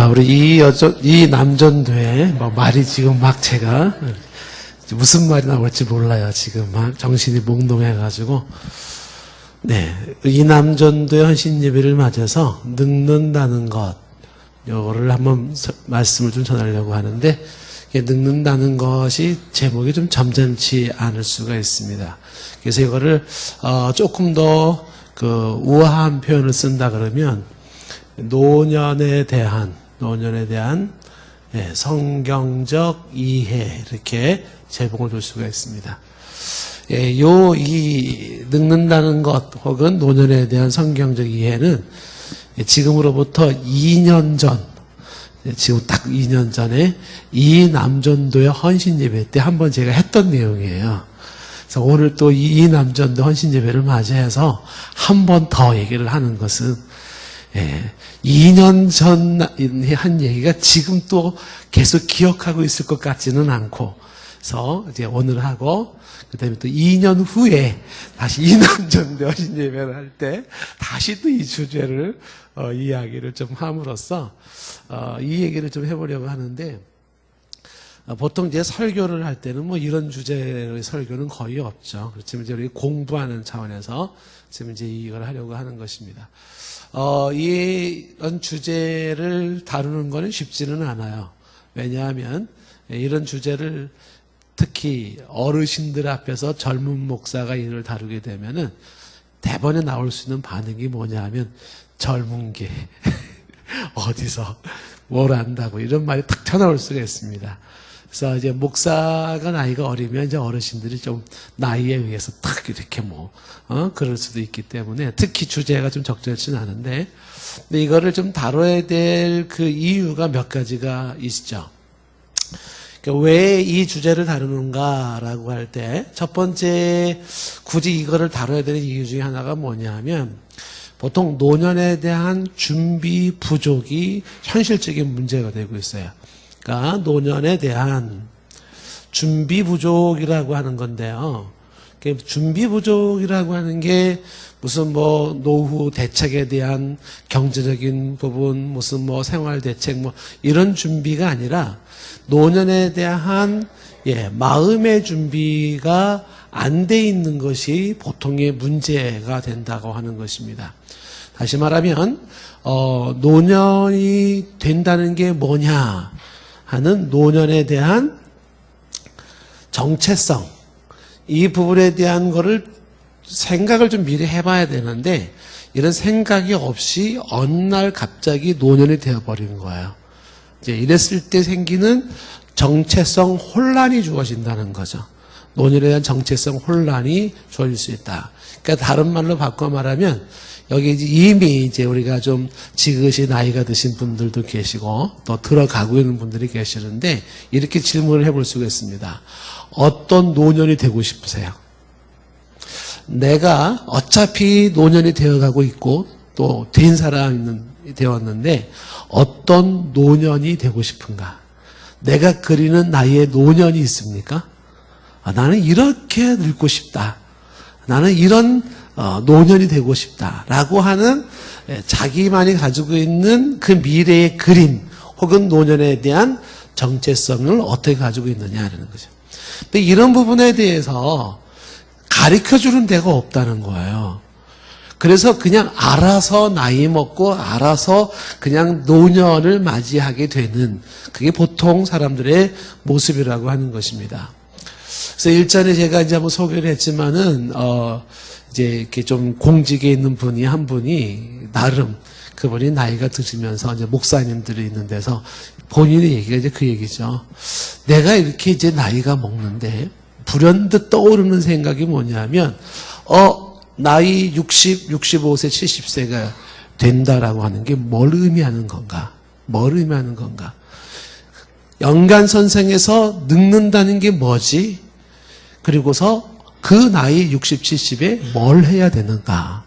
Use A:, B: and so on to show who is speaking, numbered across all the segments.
A: 자, 우리 이 남전도에 말이 지금 막 제가 무슨 말이 나올지 몰라요. 지금 막 정신이 몽롱해가지고. 네. 이 남전도의 헌신 예배를 맞아서 늙는다는 것, 요거를 한번 말씀을 좀 전하려고 하는데, 늙는다는 것이 제목이 좀 점잖지 않을 수가 있습니다. 그래서 이거를, 조금 더 우아한 표현을 쓴다 그러면, 노년에 대한 성경적 이해, 이렇게 제목을 줄 수가 있습니다. 이 늙는다는 것 혹은 노년에 대한 성경적 이해는 지금으로부터 2년 전, 지금 딱 2년 전에 이 남전도의 헌신 예배 때 한번 제가 했던 내용이에요. 그래서 오늘 또 이 남전도 헌신 예배를 맞이해서 한 번 더 얘기를 하는 것은 2년 전 한 얘기가 지금 또 계속 기억하고 있을 것 같지는 않고, 그래서 이제 오늘 하고, 그 다음에 또 2년 후에 다시 이 남전도 헌신 예배를 할 때 다시 또 이 주제를, 이야기를 좀 함으로써, 이 얘기를 좀 해보려고 하는데, 보통 이제 설교를 할 때는 뭐 이런 주제의 설교는 거의 없죠. 그렇지만 이제 우리 공부하는 차원에서 지금 이제 이걸 하려고 하는 것입니다. 이런 주제를 다루는 거는 쉽지는 않아요. 왜냐하면 이런 주제를 특히 어르신들 앞에서 젊은 목사가 이를 다루게 되면은 대번에 나올 수 있는 반응이 뭐냐 하면 젊은 게 어디서 뭘 안다고 이런 말이 탁 튀어나올 수가 있습니다. 그래서 이제 목사가 나이가 어리면 이제 어르신들이 좀 나이에 의해서 탁 이렇게 그럴 수도 있기 때문에 특히 주제가 좀 적절치는 않은데, 근데 이거를 좀 다뤄야 될 그 이유가 몇 가지가 있죠. 그러니까 왜 이 주제를 다루는가라고 할 때 첫 번째 굳이 이거를 다뤄야 되는 이유 중에 하나가 뭐냐 하면 보통 노년에 대한 준비 부족이 현실적인 문제가 되고 있어요. 그러니까 노년에 대한 준비 부족이라고 하는 건데요. 준비 부족이라고 하는 게 무슨 노후 대책에 대한 경제적인 부분, 무슨 생활 대책 이런 준비가 아니라 노년에 대한 마음의 준비가 안 돼 있는 것이 보통의 문제가 된다고 하는 것입니다. 다시 말하면 노년이 된다는 게 뭐냐 하는 노년에 대한 정체성, 이 부분에 대한 거를 생각을 좀 미리 해봐야 되는데 이런 생각이 없이 어느 날 갑자기 노년이 되어버리는 거예요. 이제 이랬을 때 생기는 정체성 혼란이 주어진다는 거죠. 노년에 대한 정체성 혼란이 주어질 수 있다. 그러니까 다른 말로 바꿔 말하면 여기 이미 이제 우리가 좀 지긋이 나이가 드신 분들도 계시고 또 들어가고 있는 분들이 계시는데 이렇게 질문을 해볼 수가 있습니다. 어떤 노년이 되고 싶으세요? 내가 어차피 노년이 되어가고 있고 또 된 사람이 되었는데 어떤 노년이 되고 싶은가? 내가 그리는 나이에 노년이 있습니까? 나는 이렇게 늙고 싶다. 나는 이런 노년이 되고 싶다라고 하는 자기만이 가지고 있는 그 미래의 그림 혹은 노년에 대한 정체성을 어떻게 가지고 있느냐라는 거죠. 근데 이런 부분에 대해서 가르쳐주는 데가 없다는 거예요. 그래서 그냥 알아서 나이 먹고 알아서 그냥 노년을 맞이하게 되는 그게 보통 사람들의 모습이라고 하는 것입니다. 그래서 일전에 제가 이제 한번 소개를 했지만은 이제 이렇게 좀 공직에 있는 분이 한 분이 나름 그분이 나이가 드시면서 이제 목사님들이 있는 데서 본인의 얘기가 이제 그 얘기죠. 내가 이렇게 이제 나이가 먹는데 불현듯 떠오르는 생각이 뭐냐면 나이 60, 65세, 70세가 된다라고 하는 게 뭘 의미하는 건가? 뭘 의미하는 건가? 연간선상에서 늙는다는 게 뭐지? 그리고서 그 나이 60, 70에 뭘 해야 되는가?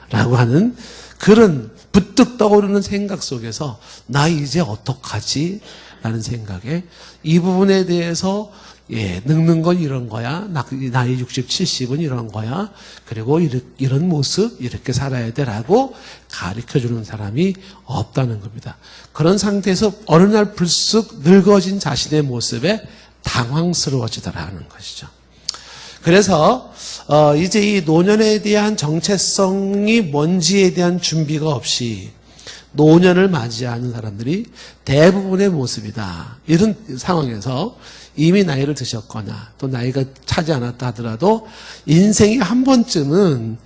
A: 라고 하는 그런 부뜩 떠오르는 생각 속에서 나 이제 어떡하지? 라는 생각에 이 부분에 대해서 늙는 건 이런 거야. 나이 60, 70은 이런 거야. 그리고 이런 모습, 이렇게 살아야 되라고 가르쳐 주는 사람이 없다는 겁니다. 그런 상태에서 어느 날 불쑥 늙어진 자신의 모습에 당황스러워지더라는 것이죠. 그래서 이제 이 노년에 대한 정체성이 뭔지에 대한 준비가 없이 노년을 맞이하는 사람들이 대부분의 모습이다. 이런 상황에서 이미 나이를 드셨거나 또 나이가 차지 않았다 하더라도 인생이 한 번쯤은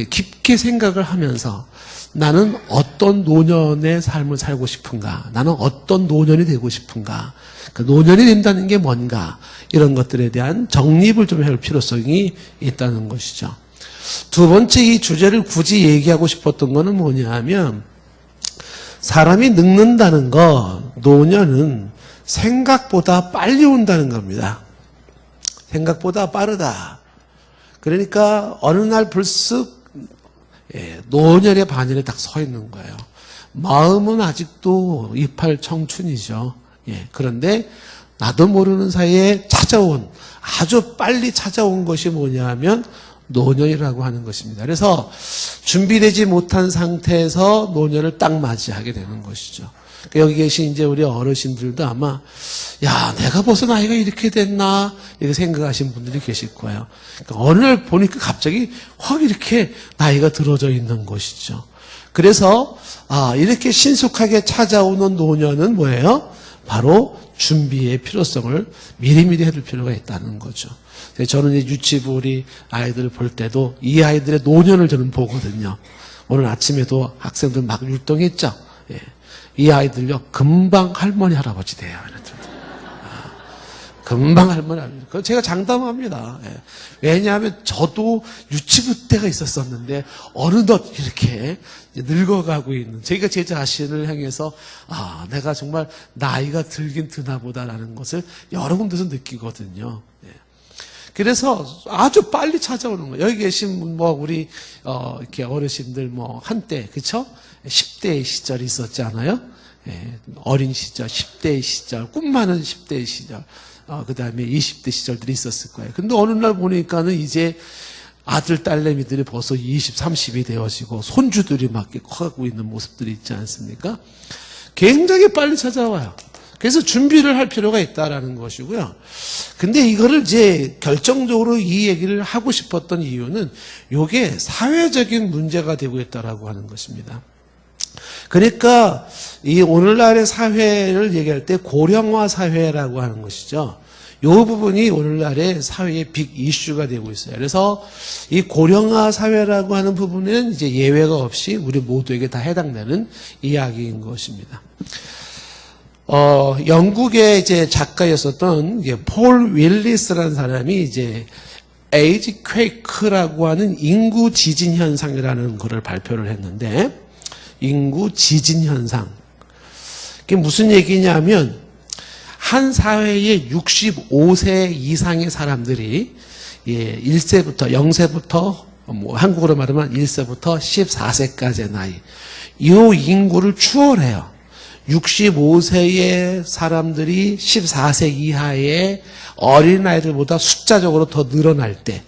A: 깊게 생각을 하면서 나는 어떤 노년의 삶을 살고 싶은가? 나는 어떤 노년이 되고 싶은가? 그 노년이 된다는 게 뭔가? 이런 것들에 대한 정립을 좀 할 필요성이 있다는 것이죠. 두 번째 이 주제를 굳이 얘기하고 싶었던 거는 뭐냐 하면 사람이 늙는다는 거, 노년은 생각보다 빨리 온다는 겁니다. 생각보다 빠르다. 그러니까 어느 날 불쑥 노년의 반열에 딱 서 있는 거예요. 마음은 아직도 이팔 청춘이죠. 그런데 나도 모르는 사이에 찾아온, 아주 빨리 찾아온 것이 뭐냐 하면 노년이라고 하는 것입니다. 그래서 준비되지 못한 상태에서 노년을 딱 맞이하게 되는 것이죠. 여기 계신 이제 우리 어르신들도 아마 야, 내가 벌써 나이가 이렇게 됐나 이렇게 생각하시는 분들이 계실 거예요. 그러니까 어느 날 보니까 갑자기 확 이렇게 나이가 들어져 있는 것이죠. 그래서 이렇게 신속하게 찾아오는 노년은 뭐예요? 바로 준비의 필요성을 미리미리 해둘 필요가 있다는 거죠. 저는 이제 유치부 우리 아이들을 볼 때도 이 아이들의 노년을 저는 보거든요. 오늘 아침에도 학생들 막 율동했죠. 이 아이들요 금방 할머니 할아버지 돼요. 금방 할머니 할아버지. 그건 제가 장담합니다. 왜냐하면 저도 유치부 때가 있었었는데 어느덧 이렇게 늙어가고 있는 제가 제 자신을 향해서 내가 정말 나이가 들긴 드나 보다라는 것을 여러 군데서 느끼거든요. 그래서 아주 빨리 찾아오는 거예요. 여기 계신 분, 우리, 이렇게 어르신들 한때, 그쵸? 10대의 시절이 있었지 않아요? 어린 시절, 10대의 시절, 꿈 많은 10대의 시절, 그 다음에 20대 시절들이 있었을 거예요. 근데 어느 날 보니까는 이제 아들, 딸내미들이 벌써 20, 30이 되어지고 손주들이 막 커가고 있는 모습들이 있지 않습니까? 굉장히 빨리 찾아와요. 그래서 준비를 할 필요가 있다라는 것이고요. 근데 이거를 이제 결정적으로 이 얘기를 하고 싶었던 이유는 이게 사회적인 문제가 되고 있다라고 하는 것입니다. 그러니까 이 오늘날의 사회를 얘기할 때 고령화 사회라고 하는 것이죠. 이 부분이 오늘날의 사회의 빅 이슈가 되고 있어요. 그래서 이 고령화 사회라고 하는 부분은 이제 예외가 없이 우리 모두에게 다 해당되는 이야기인 것입니다. 영국의 이제 작가였었던 폴 윌리스라는 사람이 이제 에이지 퀘이크라고 하는 인구 지진 현상이라는 것을 발표를 했는데, 인구 지진 현상. 그게 무슨 얘기냐면, 한 사회에 65세 이상의 사람들이 1세부터, 0세부터, 한국으로 말하면 1세부터 14세까지의 나이, 이 인구를 추월해요. 65세의 사람들이 14세 이하의 어린아이들보다 숫자적으로 더 늘어날 때,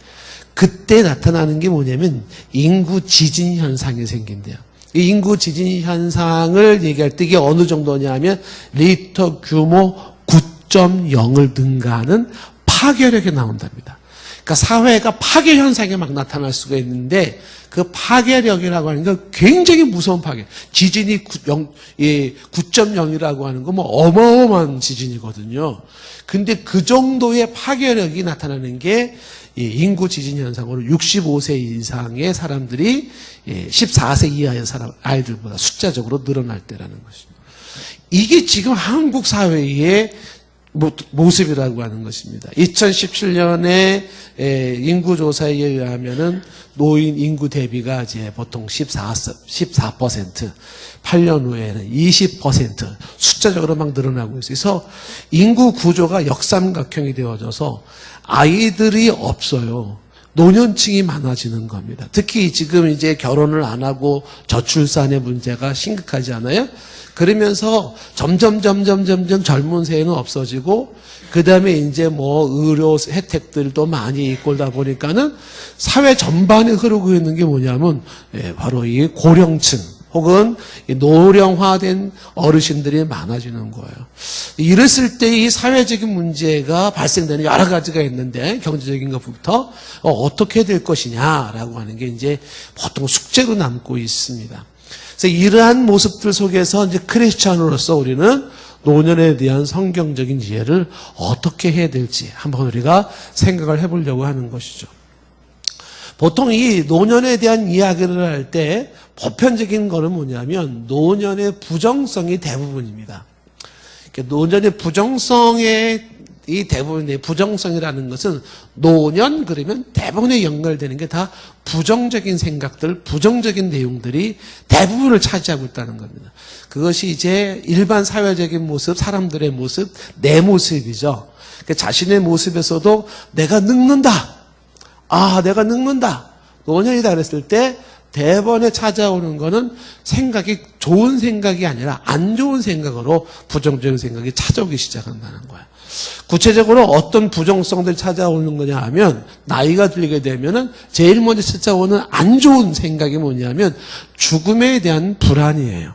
A: 그때 나타나는 게 뭐냐면 인구 지진 현상이 생긴대요. 이 인구 지진 현상을 얘기할 때 이게 어느 정도냐 하면 리터 규모 9.0을 능가하는 파괴력이 나온답니다. 그러니까 사회가 파괴 현상이 막 나타날 수가 있는데 그 파괴력이라고 하는 건 굉장히 무서운 파괴. 지진이 9.0이라고 하는 건 어마어마한 지진이거든요. 근데 그 정도의 파괴력이 나타나는 게 인구 지진 현상으로 65세 이상의 사람들이 14세 이하의 아이들보다 숫자적으로 늘어날 때라는 것이죠. 이게 지금 한국 사회의 모습이라고 하는 것입니다. 2017년에 인구조사에 의하면은 노인 인구 대비가 이제 보통 14%, 8년 후에는 20% 숫자적으로 막 늘어나고 있어요. 그래서 인구 구조가 역삼각형이 되어져서 아이들이 없어요. 노년층이 많아지는 겁니다. 특히 지금 이제 결혼을 안 하고 저출산의 문제가 심각하지 않아요? 그러면서 점점 젊은 세대는 없어지고, 그 다음에 이제 뭐 의료 혜택들도 많이 있고 그러다 보니까는 사회 전반에 흐르고 있는 게 뭐냐면, 바로 이 고령층 혹은 노령화된 어르신들이 많아지는 거예요. 이랬을 때 이 사회적인 문제가 발생되는 여러 가지가 있는데, 경제적인 것부터 어떻게 될 것이냐라고 하는 게 이제 보통 숙제로 남고 있습니다. 그래서 이러한 모습들 속에서 이제 크리스찬으로서 우리는 노년에 대한 성경적인 이해를 어떻게 해야 될지 한번 우리가 생각을 해보려고 하는 것이죠. 보통 이 노년에 대한 이야기를 할 때 보편적인 거는 뭐냐면 노년의 부정성이 대부분입니다. 노년의 부정성의 이 대부분의 부정성이라는 것은 노년 그러면 대부분에 연결되는 게 다 부정적인 생각들, 부정적인 내용들이 대부분을 차지하고 있다는 겁니다. 그것이 이제 일반 사회적인 모습, 사람들의 모습, 내 모습이죠. 자신의 모습에서도 내가 늙는다. 내가 늙는다. 노년이다 그랬을 때 대번에 찾아오는 거는 생각이 좋은 생각이 아니라 안 좋은 생각으로 부정적인 생각이 찾아오기 시작한다는 거예요. 구체적으로 어떤 부정성들이 찾아오는 거냐 하면, 나이가 들게 되면은 제일 먼저 찾아오는 안 좋은 생각이 뭐냐면 죽음에 대한 불안이에요.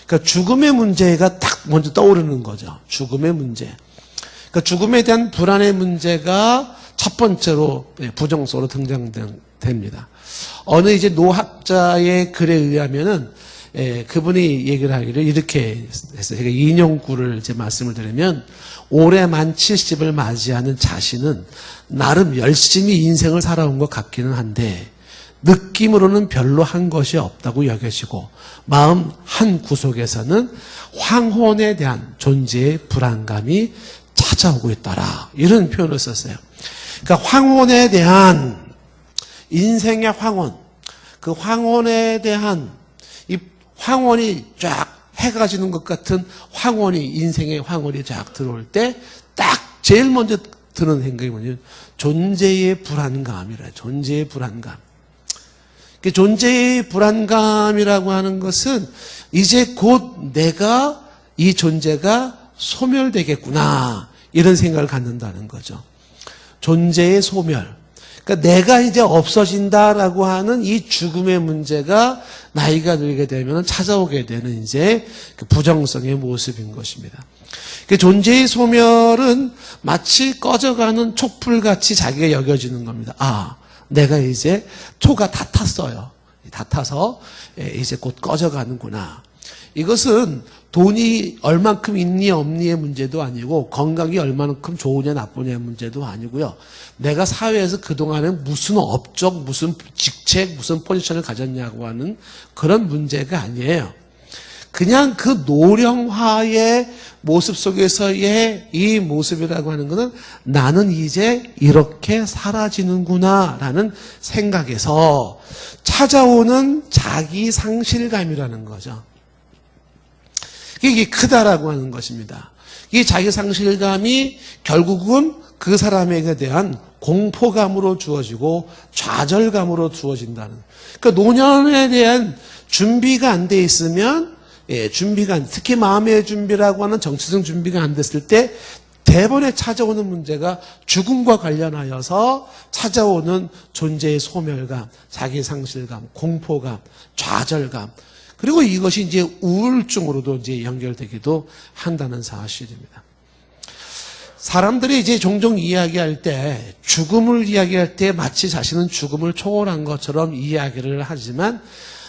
A: 그러니까 죽음의 문제가 딱 먼저 떠오르는 거죠. 죽음의 문제. 그러니까 죽음에 대한 불안의 문제가 첫 번째로 부정성으로 등장됩니다. 어느 이제 노학자의 글에 의하면은 그분이 얘기를 하기를 이렇게 했어요. 제가 인용구를 이제 말씀을 드리면, 올해 만 70을 맞이하는 자신은 나름 열심히 인생을 살아온 것 같기는 한데 느낌으로는 별로 한 것이 없다고 여겨지고 마음 한 구석에서는 황혼에 대한 존재의 불안감이 찾아오고 있더라. 이런 표현을 썼어요. 그러니까 황혼에 대한 인생의 황혼, 그 황혼에 대한 이 황혼이 쫙 해가 지는 것 같은 황혼이, 인생의 황혼이 쫙 들어올 때 딱 제일 먼저 드는 생각이 뭐냐면 존재의 불안감이라. 존재의 불안감. 그 존재의 불안감이라고 하는 것은 이제 곧 내가, 이 존재가 소멸되겠구나, 이런 생각을 갖는다는 거죠. 존재의 소멸. 그러니까 내가 이제 없어진다라고 하는 이 죽음의 문제가 나이가 들게 되면 찾아오게 되는 이제 그 부정성의 모습인 것입니다. 그 존재의 소멸은 마치 꺼져가는 촛불같이 자기가 여겨지는 겁니다. 내가 이제 초가 다 탔어요. 다 타서 이제 곧 꺼져가는구나. 이것은 돈이 얼만큼 있니 없니의 문제도 아니고, 건강이 얼만큼 좋으냐 나쁘냐의 문제도 아니고요. 내가 사회에서 그동안에 무슨 업적, 무슨 직책, 무슨 포지션을 가졌냐고 하는 그런 문제가 아니에요. 그냥 그 노령화의 모습 속에서의 이 모습이라고 하는 것은 나는 이제 이렇게 사라지는구나 라는 생각에서 찾아오는 자기 상실감이라는 거죠. 이게 크다라고 하는 것입니다. 이 자기 상실감이 결국은 그 사람에게 대한 공포감으로 주어지고 좌절감으로 주어진다는. 그러니까 노년에 대한 준비가 안 돼 있으면, 특히 마음의 준비라고 하는 정치적 준비가 안 됐을 때 대번에 찾아오는 문제가 죽음과 관련하여서 찾아오는 존재의 소멸감, 자기 상실감, 공포감, 좌절감, 그리고 이것이 이제 우울증으로도 이제 연결되기도 한다는 사실입니다. 사람들이 이제 종종 이야기할 때, 죽음을 이야기할 때 마치 자신은 죽음을 초월한 것처럼 이야기를 하지만,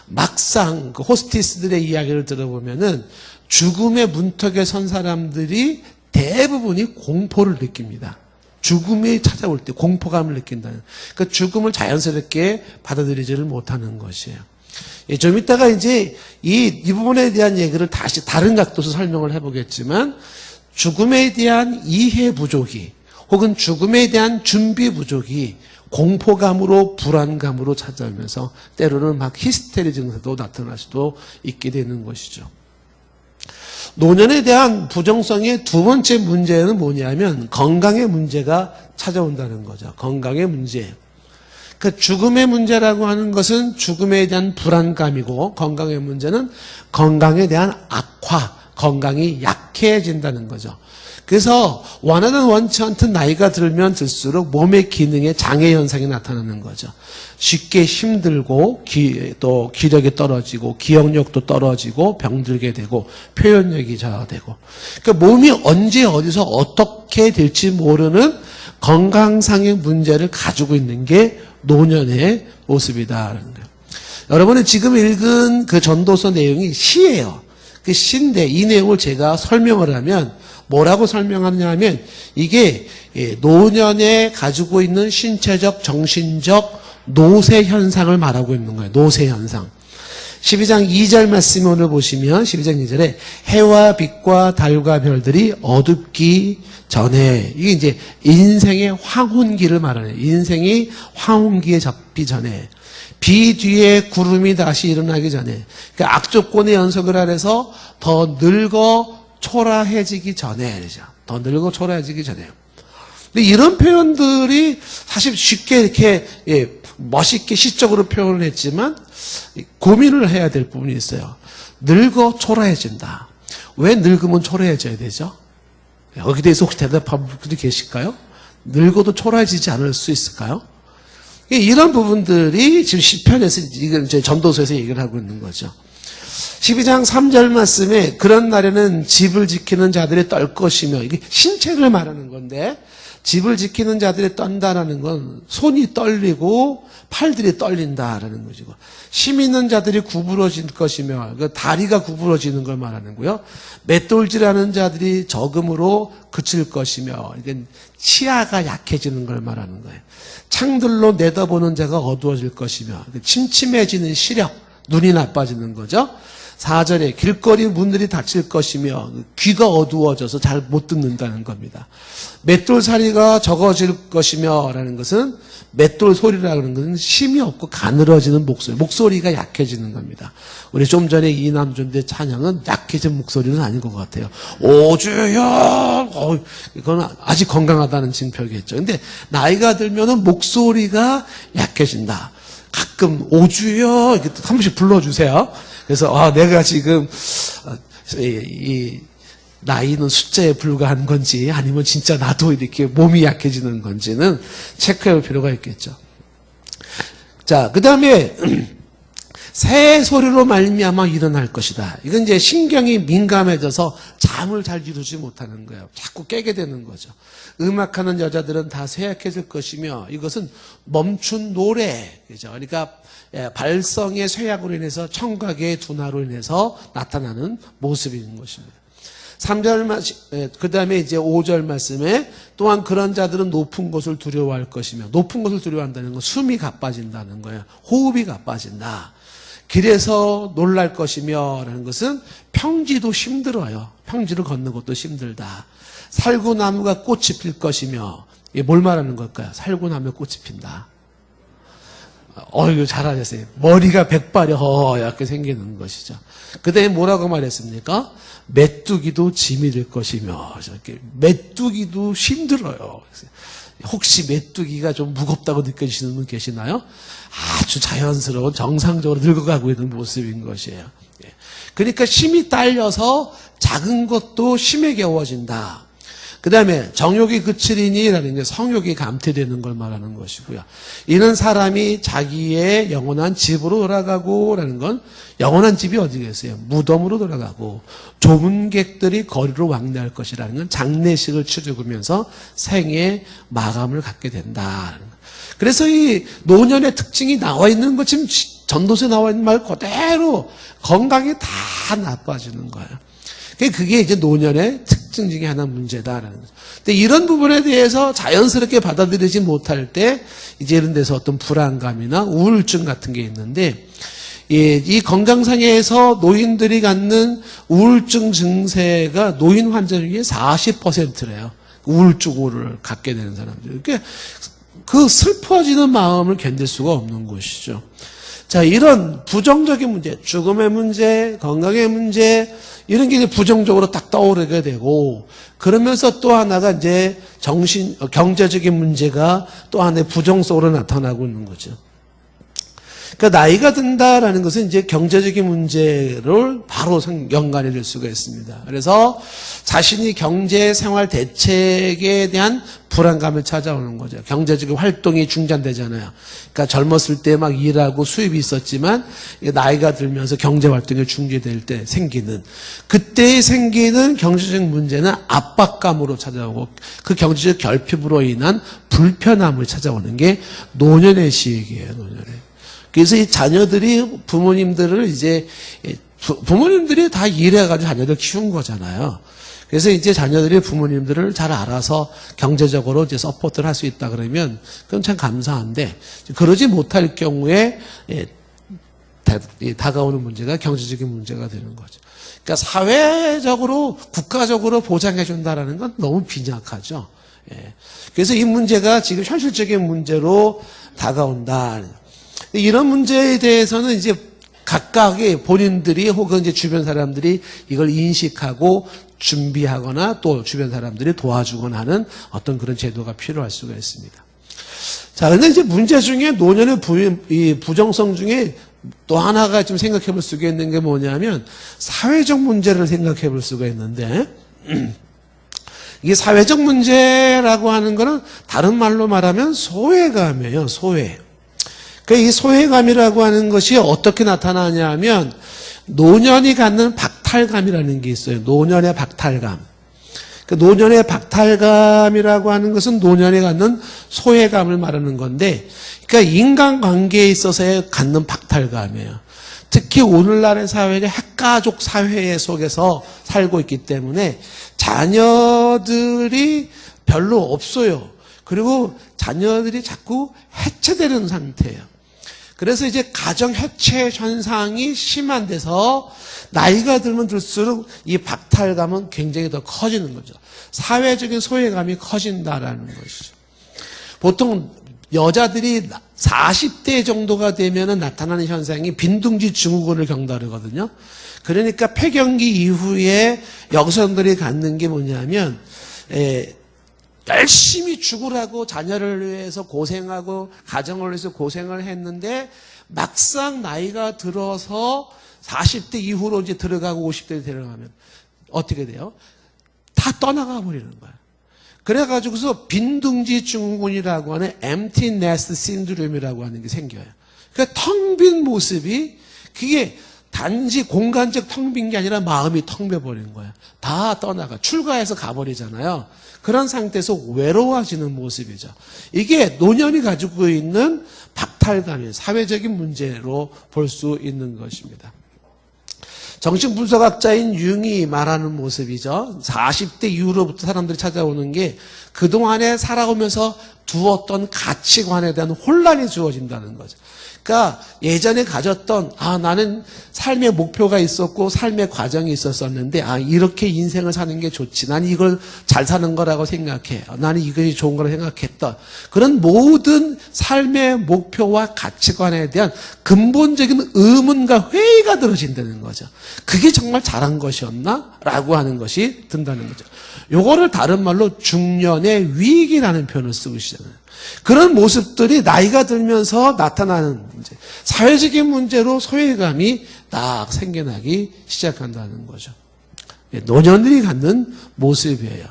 A: 막상 그 호스티스들의 이야기를 들어보면은 죽음의 문턱에 선 사람들이 대부분이 공포를 느낍니다. 죽음이 찾아올 때 공포감을 느낀다는. 그러니까 죽음을 자연스럽게 받아들이지를 못하는 것이에요. 좀 이따가 이제 이 부분에 대한 얘기를 다시 다른 각도에서 설명을 해보겠지만, 죽음에 대한 이해 부족이 혹은 죽음에 대한 준비 부족이 공포감으로 불안감으로 찾아오면서 때로는 막 히스테리 증세도 나타날 수도 있게 되는 것이죠. 노년에 대한 부정성의 두 번째 문제는 뭐냐면 건강의 문제가 찾아온다는 거죠. 건강의 문제. 그 죽음의 문제라고 하는 것은 죽음에 대한 불안감이고 건강의 문제는 건강에 대한 악화, 건강이 약해진다는 거죠. 그래서 원하든 원치 않든 나이가 들면 들수록 몸의 기능에 장애 현상이 나타나는 거죠. 쉽게 힘들고 또 기력이 떨어지고 기억력도 떨어지고 병들게 되고 표현력이 저하되고 그러니까 몸이 언제 어디서 어떻게 될지 모르는 건강상의 문제를 가지고 있는 게 노년의 모습이다라는 거예요. 여러분은 지금 읽은 그 전도서 내용이 시예요. 그 시인데 이 내용을 제가 설명을 하면 뭐라고 설명하느냐 하면 이게 노년에 가지고 있는 신체적, 정신적 노쇠 현상을 말하고 있는 거예요. 노쇠 현상. 12장 2절 말씀 오늘 보시면 12장 2절에 해와 빛과 달과 별들이 어둡기 전에 이게 이제 인생의 황혼기를 말하는 인생이 황혼기에 접기 전에 비 뒤에 구름이 다시 일어나기 전에 그러니까 악조건의 연속을 하래서 더 늙어 초라해지기 전에 그렇죠. 더 늙어 초라해지기 전에요. 근데 이런 표현들이 사실 쉽게 이렇게 멋있게 시적으로 표현을 했지만 고민을 해야 될 부분이 있어요. 늙어 초라해진다. 왜 늙으면 초라해져야 되죠? 여기 대해서 혹시 대답한 분들이 계실까요? 늙어도 초라해지지 않을 수 있을까요? 이런 부분들이 지금 시편에서 이건 이제 전도서에서 얘기를 하고 있는 거죠. 12장 3절 말씀에 그런 날에는 집을 지키는 자들이 떨 것이며 이게 신체를 말하는 건데 집을 지키는 자들이 떤다라는 건 손이 떨리고 팔들이 떨린다라는 것이고 힘 있는 자들이 구부러질 것이며 그 다리가 구부러지는 걸 말하는 거고요. 맷돌질하는 자들이 적음으로 그칠 것이며 이게 치아가 약해지는 걸 말하는 거예요. 창들로 내다보는 자가 어두워질 것이며 침침해지는 시력, 눈이 나빠지는 거죠. 4절에 길거리 문들이 닫힐 것이며 귀가 어두워져서 잘 못 듣는다는 겁니다. 맷돌살이가 적어질 것이며 라는 것은 맷돌 소리라는 것은 힘이 없고 가늘어지는 목소리가 약해지는 겁니다. 우리 좀 전에 이남준대 찬양은 약해진 목소리는 아닌 것 같아요. 오주여 이건 아직 건강하다는 징표겠죠. 근데 나이가 들면은 목소리가 약해진다. 가끔 오주여 이렇게 한 번씩 불러주세요. 그래서 내가 지금 이 나이는 숫자에 불과한 건지 아니면 진짜 나도 이렇게 몸이 약해지는 건지는 체크해 볼 필요가 있겠죠. 자, 그 다음에 새 소리로 말미암아 일어날 것이다. 이건 이제 신경이 민감해져서 잠을 잘 이루지 못하는 거예요. 자꾸 깨게 되는 거죠. 음악하는 여자들은 다 쇠약해질 것이며 이것은 멈춘 노래, 그죠? 그러니까 발성의 쇠약으로 인해서 청각의 둔화로 인해서 나타나는 모습인 것입니다. 3절 그 다음에 이제 5절 말씀에 또한 그런 자들은 높은 곳을 두려워할 것이며 높은 곳을 두려워한다는 건 숨이 가빠진다는 거예요. 호흡이 가빠진다. 길에서 놀랄 것이며 라는 것은 평지도 힘들어요. 평지를 걷는 것도 힘들다. 살구나무가 꽃이 필 것이며 이게 뭘 말하는 걸까요? 살구나무에 꽃이 핀다. 이거 잘하셨어요. 머리가 백발이 허옇게 생기는 것이죠. 그 다음에 뭐라고 말했습니까? 메뚜기도 짐이 될 것이며 메뚜기도 힘들어요. 혹시 메뚜기가 좀 무겁다고 느껴지시는 분 계시나요? 아주 자연스러운 정상적으로 늙어가고 있는 모습인 것이에요. 그러니까 힘이 딸려서 작은 것도 힘에 겨워진다. 그 다음에 정욕이 그치리니라는 게 성욕이 감퇴되는 걸 말하는 것이고요. 이는 사람이 자기의 영원한 집으로 돌아가고 라는 건 영원한 집이 어디겠어요? 무덤으로 돌아가고 조문객들이 거리로 왕래할 것이라는 건 장례식을 치르면서 생의 마감을 갖게 된다. 그래서 이 노년의 특징이 나와 있는 것 지금 전도서에 나와 있는 말 그대로 건강이 다 나빠지는 거예요. 그게 이제 노년의 특징 중에 하나 문제다라는 거죠. 근데 이런 부분에 대해서 자연스럽게 받아들이지 못할 때 이제 이런 데서 어떤 불안감이나 우울증 같은 게 있는데 이 건강상에서 노인들이 갖는 우울증 증세가 노인 환자 중에 40%래요. 우울증을 갖게 되는 사람들. 그러니까 그 슬퍼지는 마음을 견딜 수가 없는 것이죠. 자, 이런 부정적인 문제, 죽음의 문제, 건강의 문제, 이런 게 이제 부정적으로 딱 떠오르게 되고, 그러면서 또 하나가 이제 경제적인 문제가 또 하나의 부정성으로 나타나고 있는 거죠. 그러니까 나이가 든다라는 것은 이제 경제적인 문제를 바로 연관이 될 수가 있습니다. 그래서 자신이 경제 생활 대책에 대한 불안감을 찾아오는 거죠. 경제적인 활동이 중단되잖아요. 그러니까 젊었을 때 막 일하고 수입이 있었지만 나이가 들면서 경제 활동이 중지될 때 그때 생기는 경제적 문제는 압박감으로 찾아오고 그 경제적 결핍으로 인한 불편함을 찾아오는 게 노년의 시기예요. 노년에. 그래서 이 자녀들이 부모님들을 이제 부모님들이 다 일해가지고 자녀들 키운 거잖아요. 그래서 이제 자녀들이 부모님들을 잘 알아서 경제적으로 이제 서포트를 할 수 있다 그러면 그건 참 감사한데 그러지 못할 경우에 다가오는 문제가 경제적인 문제가 되는 거죠. 그러니까 사회적으로 국가적으로 보장해 준다라는 건 너무 빈약하죠. 그래서 이 문제가 지금 현실적인 문제로 다가온다. 이런 문제에 대해서는 이제 각각의 본인들이 혹은 이제 주변 사람들이 이걸 인식하고 준비하거나 또 주변 사람들이 도와주거나 하는 어떤 그런 제도가 필요할 수가 있습니다. 자, 근데 이제 문제 중에 노년의 이 부정성 중에 또 하나가 좀 생각해 볼 수가 있는 게 뭐냐면 사회적 문제를 생각해 볼 수가 있는데 이게 사회적 문제라고 하는 거는 다른 말로 말하면 소외감이에요. 소외. 이 소외감이라고 하는 것이 어떻게 나타나냐 하면 노년이 갖는 박탈감이라는 게 있어요. 노년의 박탈감. 노년의 박탈감이라고 하는 것은 노년에 갖는 소외감을 말하는 건데, 그러니까 인간관계에 있어서의 갖는 박탈감이에요. 특히 오늘날의 사회가 핵가족 사회 속에서 살고 있기 때문에 자녀들이 별로 없어요. 그리고 자녀들이 자꾸 해체되는 상태예요. 그래서 이제 가정 해체 현상이 심한 데서 나이가 들면 들수록 이 박탈감은 굉장히 더 커지는 거죠. 사회적인 소외감이 커진다라는 것이죠. 보통 여자들이 40대 정도가 되면 나타나는 현상이 빈둥지 증후군을 경다르거든요. 그러니까 폐경기 이후에 여성들이 갖는 게 뭐냐면 열심히 죽으라고 자녀를 위해서 고생하고 가정을 위해서 고생을 했는데 막상 나이가 들어서 40대 이후로 이제 들어가고 50대 들어가면 어떻게 돼요? 다 떠나가 버리는 거야. 그래가지고서 빈둥지 증후군이라고 하는 empty nest syndrome이라고 하는 게 생겨요. 그러니까 텅 빈 모습이 그게 단지 공간적 텅 빈 게 아니라 마음이 텅 비어버리는 거야. 다 떠나가. 출가해서 가버리잖아요. 그런 상태에서 외로워지는 모습이죠. 이게 노년이 가지고 있는 박탈감이 사회적인 문제로 볼 수 있는 것입니다. 정신분석학자인 융이 말하는 모습이죠. 40대 이후로부터 사람들이 찾아오는 게 그동안에 살아오면서 두었던 가치관에 대한 혼란이 주어진다는 거죠. 그러니까 예전에 가졌던 나는 삶의 목표가 있었고 삶의 과정이 있었었는데 이렇게 인생을 사는 게 좋지. 나는 이걸 잘 사는 거라고 생각해. 나는 이것이 좋은 거라고 생각했다. 그런 모든 삶의 목표와 가치관에 대한 근본적인 의문과 회의가 들어진다는 거죠. 그게 정말 잘한 것이었나? 라고 하는 것이 든다는 거죠. 요거를 다른 말로 중년의 위기라는 표현을 쓰고 계시잖아요. 그런 모습들이 나이가 들면서 나타나는 문제, 사회적인 문제로 소외감이 딱 생겨나기 시작한다는 거죠. 노년들이 갖는 모습이에요.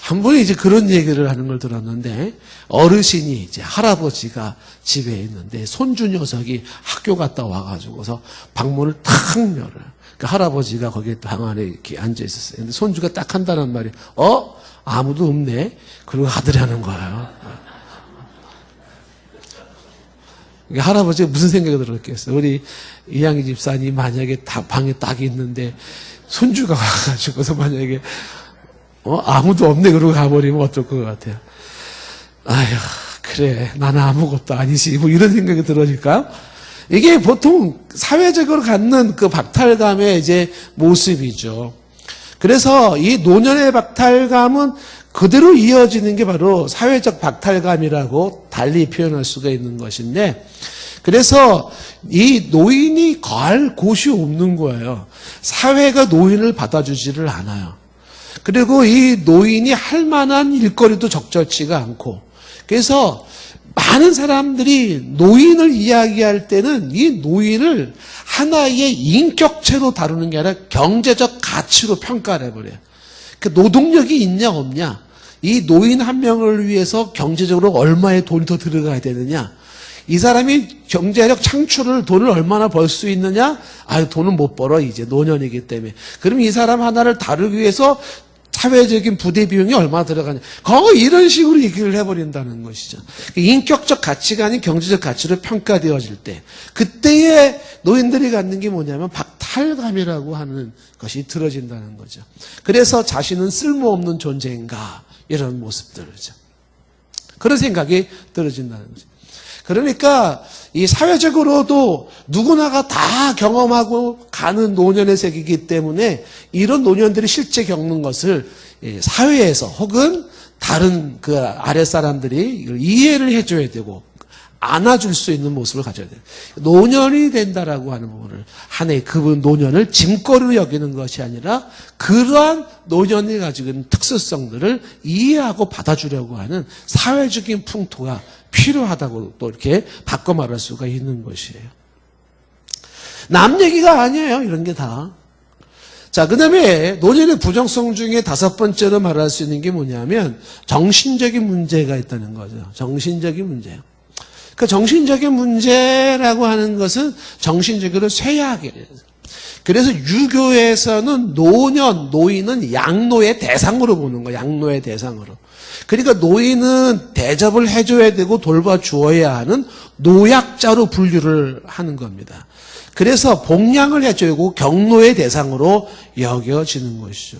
A: 한 분이 이제 그런 얘기를 하는 걸 들었는데 어르신이 이제 할아버지가 집에 있는데 손주 녀석이 학교 갔다 와가지고서 방문을 탁 열어요. 그 할아버지가 거기에 방 안에 이렇게 앉아 있었어요. 근데 손주가 딱 한다는 말이 아무도 없네. 그리고 하더라는 거예요. 할아버지가 무슨 생각이 들었겠어요? 우리 이양희 집사님 만약에 방에 딱 있는데 손주가 와가지고서 만약에 아무도 없네 그러고 가버리면 어떨 것 같아요? 아휴 그래 나는 아무것도 아니지 뭐 이런 생각이 들으니까 이게 보통 사회적으로 갖는 그 박탈감의 이제 모습이죠. 그래서 이 노년의 박탈감은 그대로 이어지는 게 바로 사회적 박탈감이라고 달리 표현할 수가 있는 것인데 그래서 이 노인이 갈 곳이 없는 거예요. 사회가 노인을 받아주지를 않아요. 그리고 이 노인이 할 만한 일거리도 적절치가 않고, 그래서 많은 사람들이 노인을 이야기할 때는 이 노인을 하나의 인격체로 다루는 게 아니라 경제적 가치로 평가를 해버려요. 그 노동력이 있냐 없냐, 이 노인 한 명을 위해서 경제적으로 얼마의 돈이 더 들어가야 되느냐, 이 사람이 경제력 창출을 돈을 얼마나 벌 수 있느냐, 돈은 못 벌어 이제 노년이기 때문에. 그럼 이 사람 하나를 다루기 위해서 사회적인 부대 비용이 얼마 들어가냐, 거의 이런 식으로 얘기를 해버린다는 것이죠. 인격적 가치가 아닌 경제적 가치로 평가되어질 때, 그때의 노인들이 갖는 게 뭐냐면 박탈감이라고 하는 것이 들어진다는 거죠. 그래서 자신은 쓸모없는 존재인가, 이런 모습들이죠. 그런 생각이 들어진다는 거죠. 그러니까 이 사회적으로도 누구나가 다 경험하고 가는 노년의 세계이기 때문에 이런 노년들이 실제 겪는 것을 사회에서 혹은 다른 그 아랫사람들이 이걸 이해를 해줘야 되고 안아줄 수 있는 모습을 가져야 돼요. 노년이 된다라고 하는 부분을, 하나의 그분 노년을 짐거리로 여기는 것이 아니라 그러한 노년이 가지고 있는 특수성들을 이해하고 받아주려고 하는 사회적인 풍토가 필요하다고 또 이렇게 바꿔 말할 수가 있는 것이에요. 남 얘기가 아니에요, 이런 게 다. 자, 그 다음에 노년의 부정성 중에 5번째로 말할 수 있는 게 뭐냐면 정신적인 문제가 있다는 거죠. 정신적인 문제요. 그 정신적인 문제라고 하는 것은 정신적으로 쇠약이에요. 그래서 유교에서는 노인은 양노의 대상으로 보는 거예요. 양노의 대상으로. 그러니까 노인은 대접을 해줘야 되고 돌봐주어야 하는 노약자로 분류를 하는 겁니다. 그래서 복양을 해주고 경노의 대상으로 여겨지는 것이죠.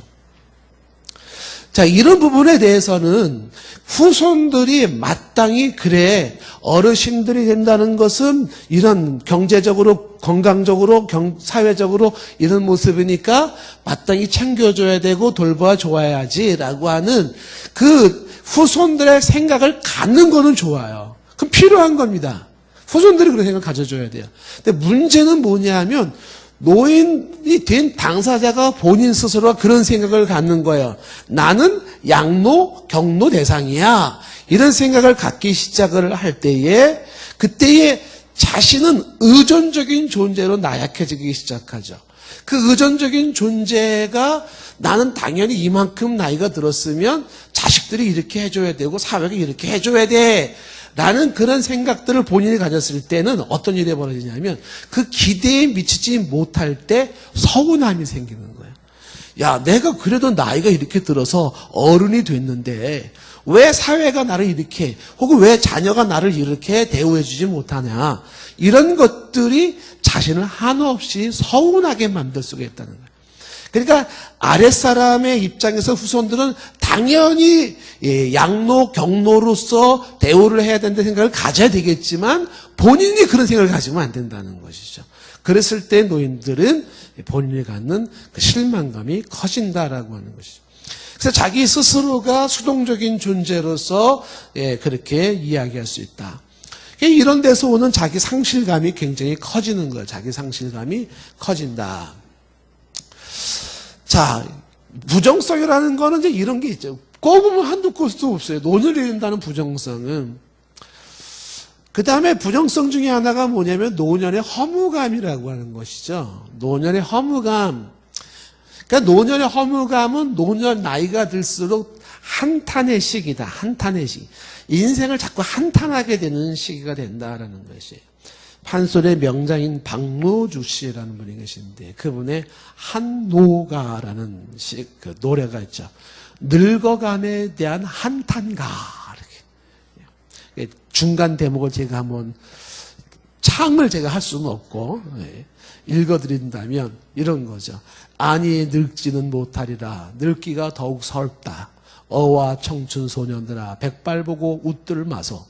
A: 자, 이런 부분에 대해서는 후손들이 마땅히 그래, 어르신들이 된다는 것은 이런 경제적으로, 건강적으로, 사회적으로 이런 모습이니까 마땅히 챙겨줘야 되고 돌봐줘야지라고 하는 그 후손들의 생각을 갖는 거는 좋아요. 그럼 필요한 겁니다. 후손들이 그런 생각을 가져줘야 돼요. 근데 문제는 뭐냐면 노인이 된 당사자가 본인 스스로가 그런 생각을 갖는 거예요. 나는 양노, 경노 대상이야. 이런 생각을 갖기 시작을 할 때에, 그때에 자신은 의존적인 존재로 나약해지기 시작하죠. 그 의존적인 존재가 나는 당연히 이만큼 나이가 들었으면 자식들이 이렇게 해줘야 되고 사회가 이렇게 해줘야 돼. 라는 그런 생각들을 본인이 가졌을 때는 어떤 일이 벌어지냐면 그 기대에 미치지 못할 때 서운함이 생기는 거예요. 야, 내가 그래도 나이가 이렇게 들어서 어른이 됐는데 왜 사회가 나를 이렇게, 혹은 왜 자녀가 나를 이렇게 대우해주지 못하냐. 이런 것들이 자신을 한없이 서운하게 만들 수가 있다는 거예요. 그러니까 아랫사람의 입장에서 후손들은 당연히 양노, 경노로서 대우를 해야 된다는 생각을 가져야 되겠지만 본인이 그런 생각을 가지면 안 된다는 것이죠. 그랬을 때 노인들은 본인이 갖는 그 실망감이 커진다라고 하는 것이죠. 그래서 자기 스스로가 수동적인 존재로서 그렇게 이야기할 수 있다. 이런 데서 오는 자기 상실감이 굉장히 커지는 거예요. 자기 상실감이 커진다. 자, 부정성이라는 거는 이제 이런 게 있죠. 꼽으면 한두 곳도 없어요. 노년이 된다는 부정성은. 그 다음에 부정성 중에 하나가 뭐냐면 노년의 허무감이라고 하는 것이죠. 노년의 허무감. 그러니까 노년의 허무감은 노년 나이가 들수록 한탄의 시기다. 한탄의 시기. 인생을 자꾸 한탄하게 되는 시기가 된다라는 것이에요. 판소리의 명장인 박노주 씨라는 분이 계신데 그분의 한노가라는 그 노래가 있죠. 늙어감에 대한 한탄가. 이렇게 중간 대목을 제가 한번 창을 제가 할 수는 없고 읽어드린다면 이런 거죠. 아니 늙지는 못하리라. 늙기가 더욱 설다. 어와 청춘 소년들아 백발 보고 웃들 마소.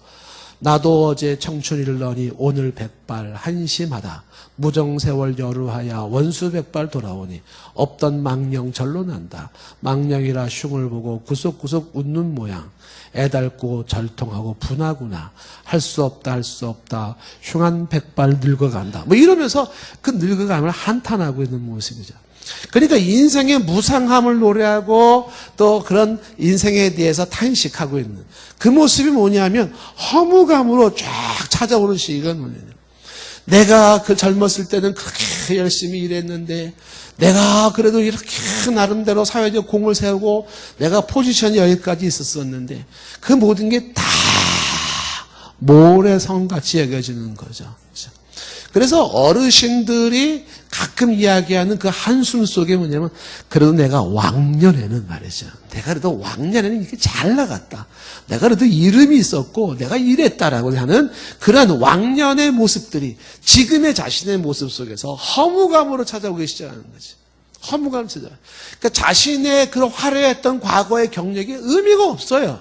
A: 나도 어제 청춘일러니 오늘 백발 한심하다. 무정세월 여루하야 원수백발 돌아오니 없던 망령 절로 난다. 망령이라 흉을 보고 구석구석 웃는 모양. 애달고 절통하고 분하구나. 할 수 없다 할 수 없다. 흉한 백발 늙어간다. 뭐 이러면서 그 늙어감을 한탄하고 있는 모습이죠. 그러니까 인생의 무상함을 노래하고 또 그런 인생에 대해서 탄식하고 있는 그 모습이 뭐냐면 허무감으로 쫙 찾아오는 시기가 뭐냐면 내가 그 젊었을 때는 그렇게 열심히 일했는데 내가 그래도 이렇게 나름대로 사회적 공을 세우고 내가 포지션이 여기까지 있었었는데 그 모든 게 다 모래성같이 여겨지는 거죠. 그래서 어르신들이 가끔 이야기하는 그 한숨 속에 뭐냐면 그래도 내가 왕년에는 말이죠. 내가 그래도 왕년에는 이렇게 잘 나갔다. 내가 그래도 이름이 있었고 내가 이랬다라고 하는 그런 왕년의 모습들이 지금의 자신의 모습 속에서 허무감으로 찾아오기 시작하는 거지. 허무감을 찾아와요. 그러니까 자신의 그런 화려했던 과거의 경력이 의미가 없어요.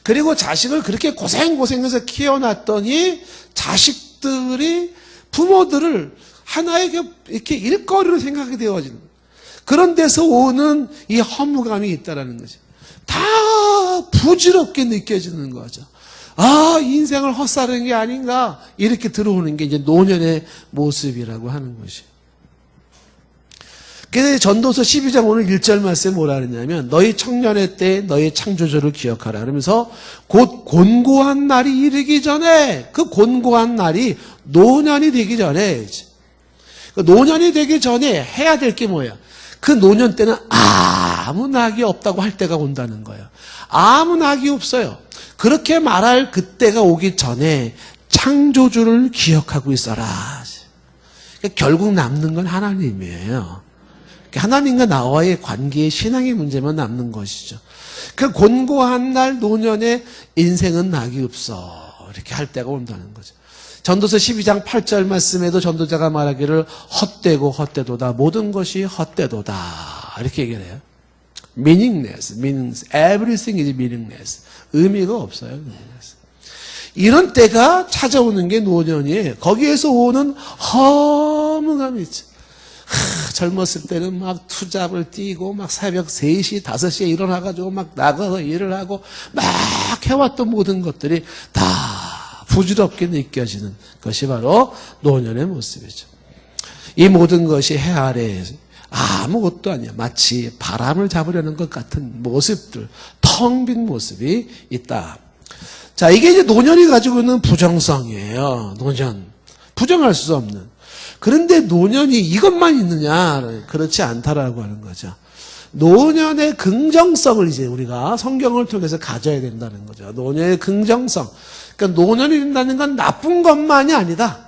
A: 그리고 자식을 그렇게 고생해서 키워놨더니 자식들이 부모들을 하나의 이렇게 일거리로 생각하게 되어지는 거예요. 그런 데서 오는 이 허무감이 있다라는 거죠. 다 부질없게 느껴지는 거죠. 아, 인생을 헛살은 게 아닌가 이렇게 들어오는 게 이제 노년의 모습이라고 하는 것이. 그래서 전도서 12장 오늘 1절 말씀에 뭐라 그러냐면 너희 청년의 때 너희 창조주를 기억하라. 그러면서 곧 곤고한 날이 이르기 전에 그 곤고한 날이 노년이 되기 전에 노년이 되기 전에 해야 될 게 뭐야? 그 노년 때는 아무 낙이 없다고 할 때가 온다는 거예요. 아무 낙이 없어요. 그렇게 말할 그때가 오기 전에 창조주를 기억하고 있어라. 그러니까 결국 남는 건 하나님이에요. 하나님과 나와의 관계의 신앙의 문제만 남는 것이죠. 그 곤고한 날 노년에 인생은 낙이 없어. 이렇게 할 때가 온다는 거죠. 전도서 12장 8절 말씀에도 전도자가 말하기를 헛되고 헛되도다. 모든 것이 헛되도다. 이렇게 얘기를 해요. meaningless. Everything is meaningless. 의미가 없어요. 이런 때가 찾아오는 게 노년이에요. 거기에서 오는 허무감이 있죠. 젊었을 때는 막 투잡을 뛰고 막 새벽 3시, 5시에 일어나가지고 막 나가서 일을 하고 막 해왔던 모든 것들이 다 부질없게 느껴지는 것이 바로 노년의 모습이죠. 이 모든 것이 해 아래 아무것도 아니야. 마치 바람을 잡으려는 것 같은 모습들, 텅 빈 모습이 있다. 자, 이게 이제 노년이 가지고 있는 부정성이에요. 노년. 부정할 수 없는. 그런데 노년이 이것만 있느냐? 그렇지 않다라고 하는 거죠. 노년의 긍정성을 이제 우리가 성경을 통해서 가져야 된다는 거죠. 노년의 긍정성. 그러니까 노년이 된다는 건 나쁜 것만이 아니다.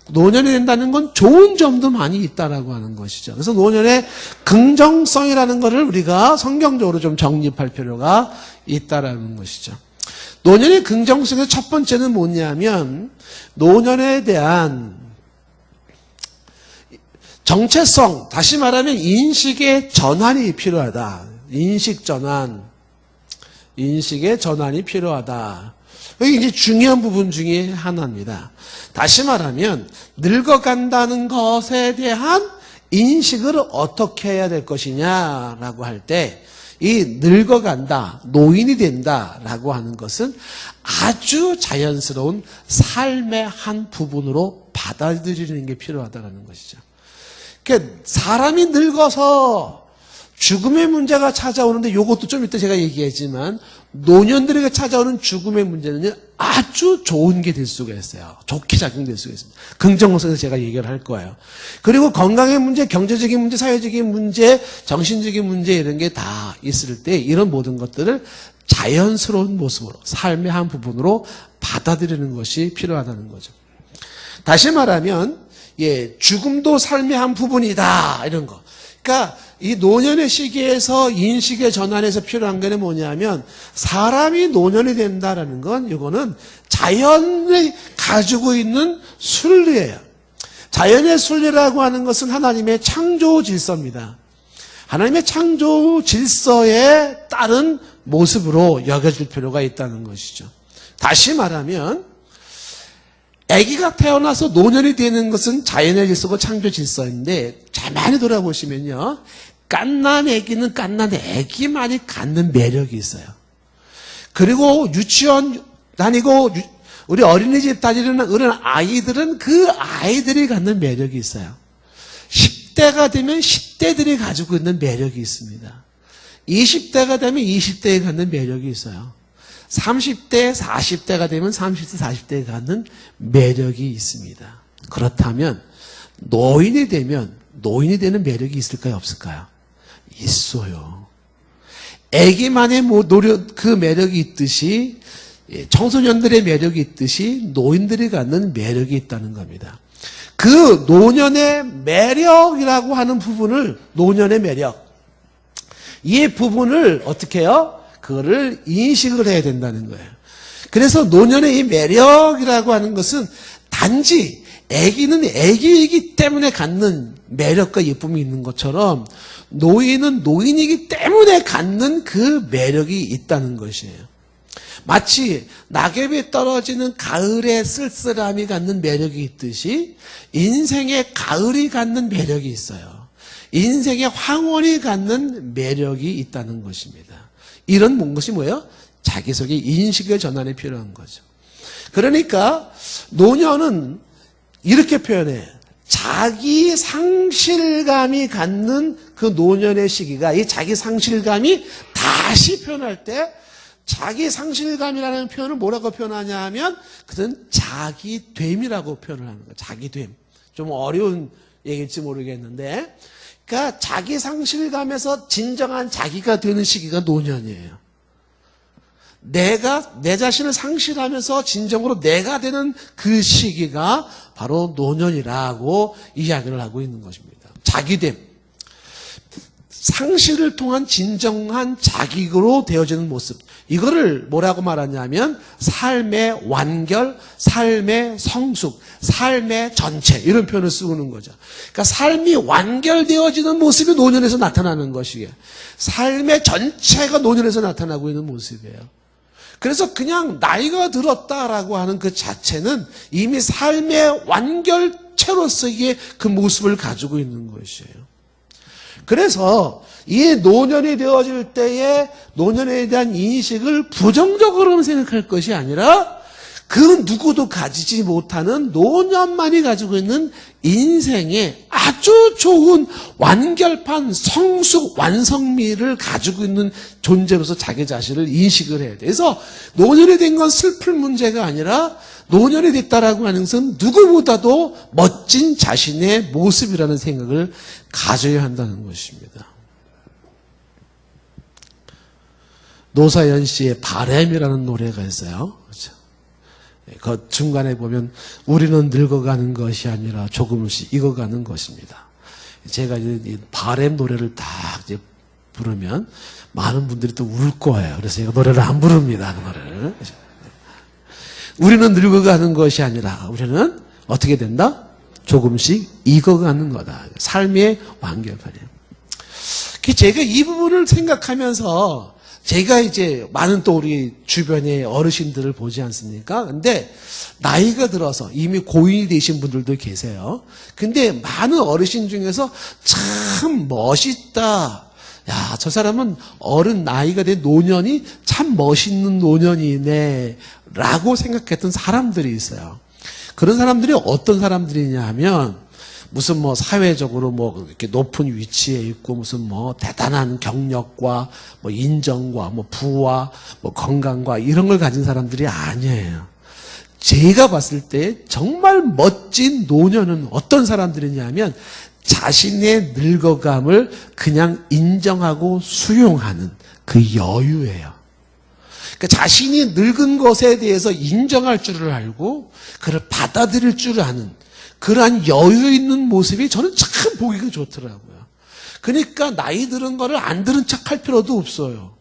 A: 노년이 된다는 건 좋은 점도 많이 있다라고 하는 것이죠. 그래서 노년의 긍정성이라는 것을 우리가 성경적으로 좀 정립할 필요가 있다라는 것이죠. 노년의 긍정성의 첫 번째는 뭐냐면 노년에 대한 정체성, 다시 말하면 인식의 전환이 필요하다. 인식의 전환이 필요하다. 이게 이제 중요한 부분 중에 하나입니다. 다시 말하면 늙어간다는 것에 대한 인식을 어떻게 해야 될 것이냐라고 할 때 이 늙어간다, 노인이 된다라고 하는 것은 아주 자연스러운 삶의 한 부분으로 받아들이는 게 필요하다는 것이죠. 그러니까 사람이 늙어서 죽음의 문제가 찾아오는데 이것도 좀 이따 제가 얘기했지만 노년들에게 찾아오는 죽음의 문제는 아주 좋은 게 될 수가 있어요. 좋게 작용될 수가 있습니다. 긍정성에서 제가 얘기를 할 거예요. 그리고 건강의 문제, 경제적인 문제, 사회적인 문제, 정신적인 문제 이런 게 다 있을 때 이런 모든 것들을 자연스러운 모습으로 삶의 한 부분으로 받아들이는 것이 필요하다는 거죠. 다시 말하면 죽음도 삶의 한 부분이다 이런 거. 그러니까 이 노년의 시기에서 인식의 전환에서 필요한 게 뭐냐면 사람이 노년이 된다라는 건 이거는 자연이 가지고 있는 순리예요. 자연의 순리라고 하는 것은 하나님의 창조 질서입니다. 하나님의 창조 질서에 따른 모습으로 여겨질 필요가 있다는 것이죠. 다시 말하면 아기가 태어나서 노년이 되는 것은 자연의 질서고 창조 질서인데 잘 많이 돌아보시면요. 갓난 아기는 갓난 아기만이 갖는 매력이 있어요. 그리고 유치원 다니고 우리 어린이집 다니는 어린 아이들은 그 아이들이 갖는 매력이 있어요. 10대가 되면 10대들이 가지고 있는 매력이 있습니다. 20대가 되면 20대가 갖는 매력이 있어요. 30대, 40대가 되면 30대, 40대가 갖는 매력이 있습니다. 그렇다면 노인이 되면 노인이 되는 매력이 있을까요? 없을까요? 있어요. 아기만의 그 매력이 있듯이 청소년들의 매력이 있듯이 노인들이 갖는 매력이 있다는 겁니다. 그 노년의 매력이라고 하는 부분을 노년의 매력 이 부분을 어떻게 해요? 그거를 인식을 해야 된다는 거예요. 그래서 노년의 이 매력이라고 하는 것은 단지 아기는 아기이기 때문에 갖는 매력과 예쁨이 있는 것처럼 노인은 노인이기 때문에 갖는 그 매력이 있다는 것이에요. 마치 낙엽이 떨어지는 가을의 쓸쓸함이 갖는 매력이 있듯이 인생의 가을이 갖는 매력이 있어요. 인생의 황혼이 갖는 매력이 있다는 것입니다. 이런 것이 뭐예요? 자기속의 인식의 전환이 필요한 거죠. 그러니까 노년은 이렇게 표현해. 자기 상실감이 갖는 그 노년의 시기가 이 자기 상실감이 다시 표현할 때 자기 상실감이라는 표현을 뭐라고 표현하냐 하면 그것은 자기됨이라고 표현을 하는 거예요. 자기됨. 좀 어려운 얘기일지 모르겠는데 그러니까 자기 상실감에서 진정한 자기가 되는 시기가 노년이에요. 내가 내 자신을 상실하면서 진정으로 내가 되는 그 시기가 바로 노년이라고 이야기를 하고 있는 것입니다. 자기됨. 상실을 통한 진정한 자기로 되어지는 모습. 이거를 뭐라고 말하냐면 삶의 완결, 삶의 성숙, 삶의 전체 이런 표현을 쓰는 거죠. 그러니까 삶이 완결되어지는 모습이 노년에서 나타나는 것이에요. 삶의 전체가 노년에서 나타나고 있는 모습이에요. 그래서 그냥 나이가 들었다라고 하는 그 자체는 이미 삶의 완결체로서의 그 모습을 가지고 있는 것이에요. 그래서 이 노년이 되어질 때에 노년에 대한 인식을 부정적으로 생각할 것이 아니라 그 누구도 가지지 못하는 노년만이 가지고 있는 인생의 아주 좋은 완결판 성숙 완성미를 가지고 있는 존재로서 자기 자신을 인식을 해야 돼. 그래서 노년이 된 건 슬플 문제가 아니라 노년이 됐다라고 하는 것은 누구보다도 멋진 자신의 모습이라는 생각을 가져야 한다는 것입니다. 노사연 씨의 바램이라는 노래가 있어요. 그렇죠? 그 중간에 보면 우리는 늙어가는 것이 아니라 조금씩 익어가는 것입니다. 제가 이제 바램 노래를 딱 이제 부르면 많은 분들이 또 울 거예요. 그래서 제가 노래를 안 부릅니다. 그 노래를. 우리는 늙어가는 것이 아니라 우리는 어떻게 된다? 조금씩 익어가는 거다. 삶의 완결판이에요. 제가 이 부분을 생각하면서 제가 이제 많은 또 우리 주변의 어르신들을 보지 않습니까? 근데 나이가 들어서 이미 고인이 되신 분들도 계세요. 근데 많은 어르신 중에서 참 멋있다. 야, 저 사람은 어른 나이가 된 노년이 참 멋있는 노년이네. 라고 생각했던 사람들이 있어요. 그런 사람들이 어떤 사람들이냐 하면 무슨 뭐 사회적으로 뭐 이렇게 높은 위치에 있고 무슨 뭐 대단한 경력과 뭐 인정과 뭐 부와 뭐 건강과 이런 걸 가진 사람들이 아니에요. 제가 봤을 때 정말 멋진 노년은 어떤 사람들이냐면 자신의 늙어감을 그냥 인정하고 수용하는 그 여유예요. 그러니까 자신이 늙은 것에 대해서 인정할 줄을 알고 그를 받아들일 줄 아는 그러한 여유 있는 모습이 저는 참 보기가 좋더라고요. 그러니까 나이 들은 거를 안 들은 척할 필요도 없어요.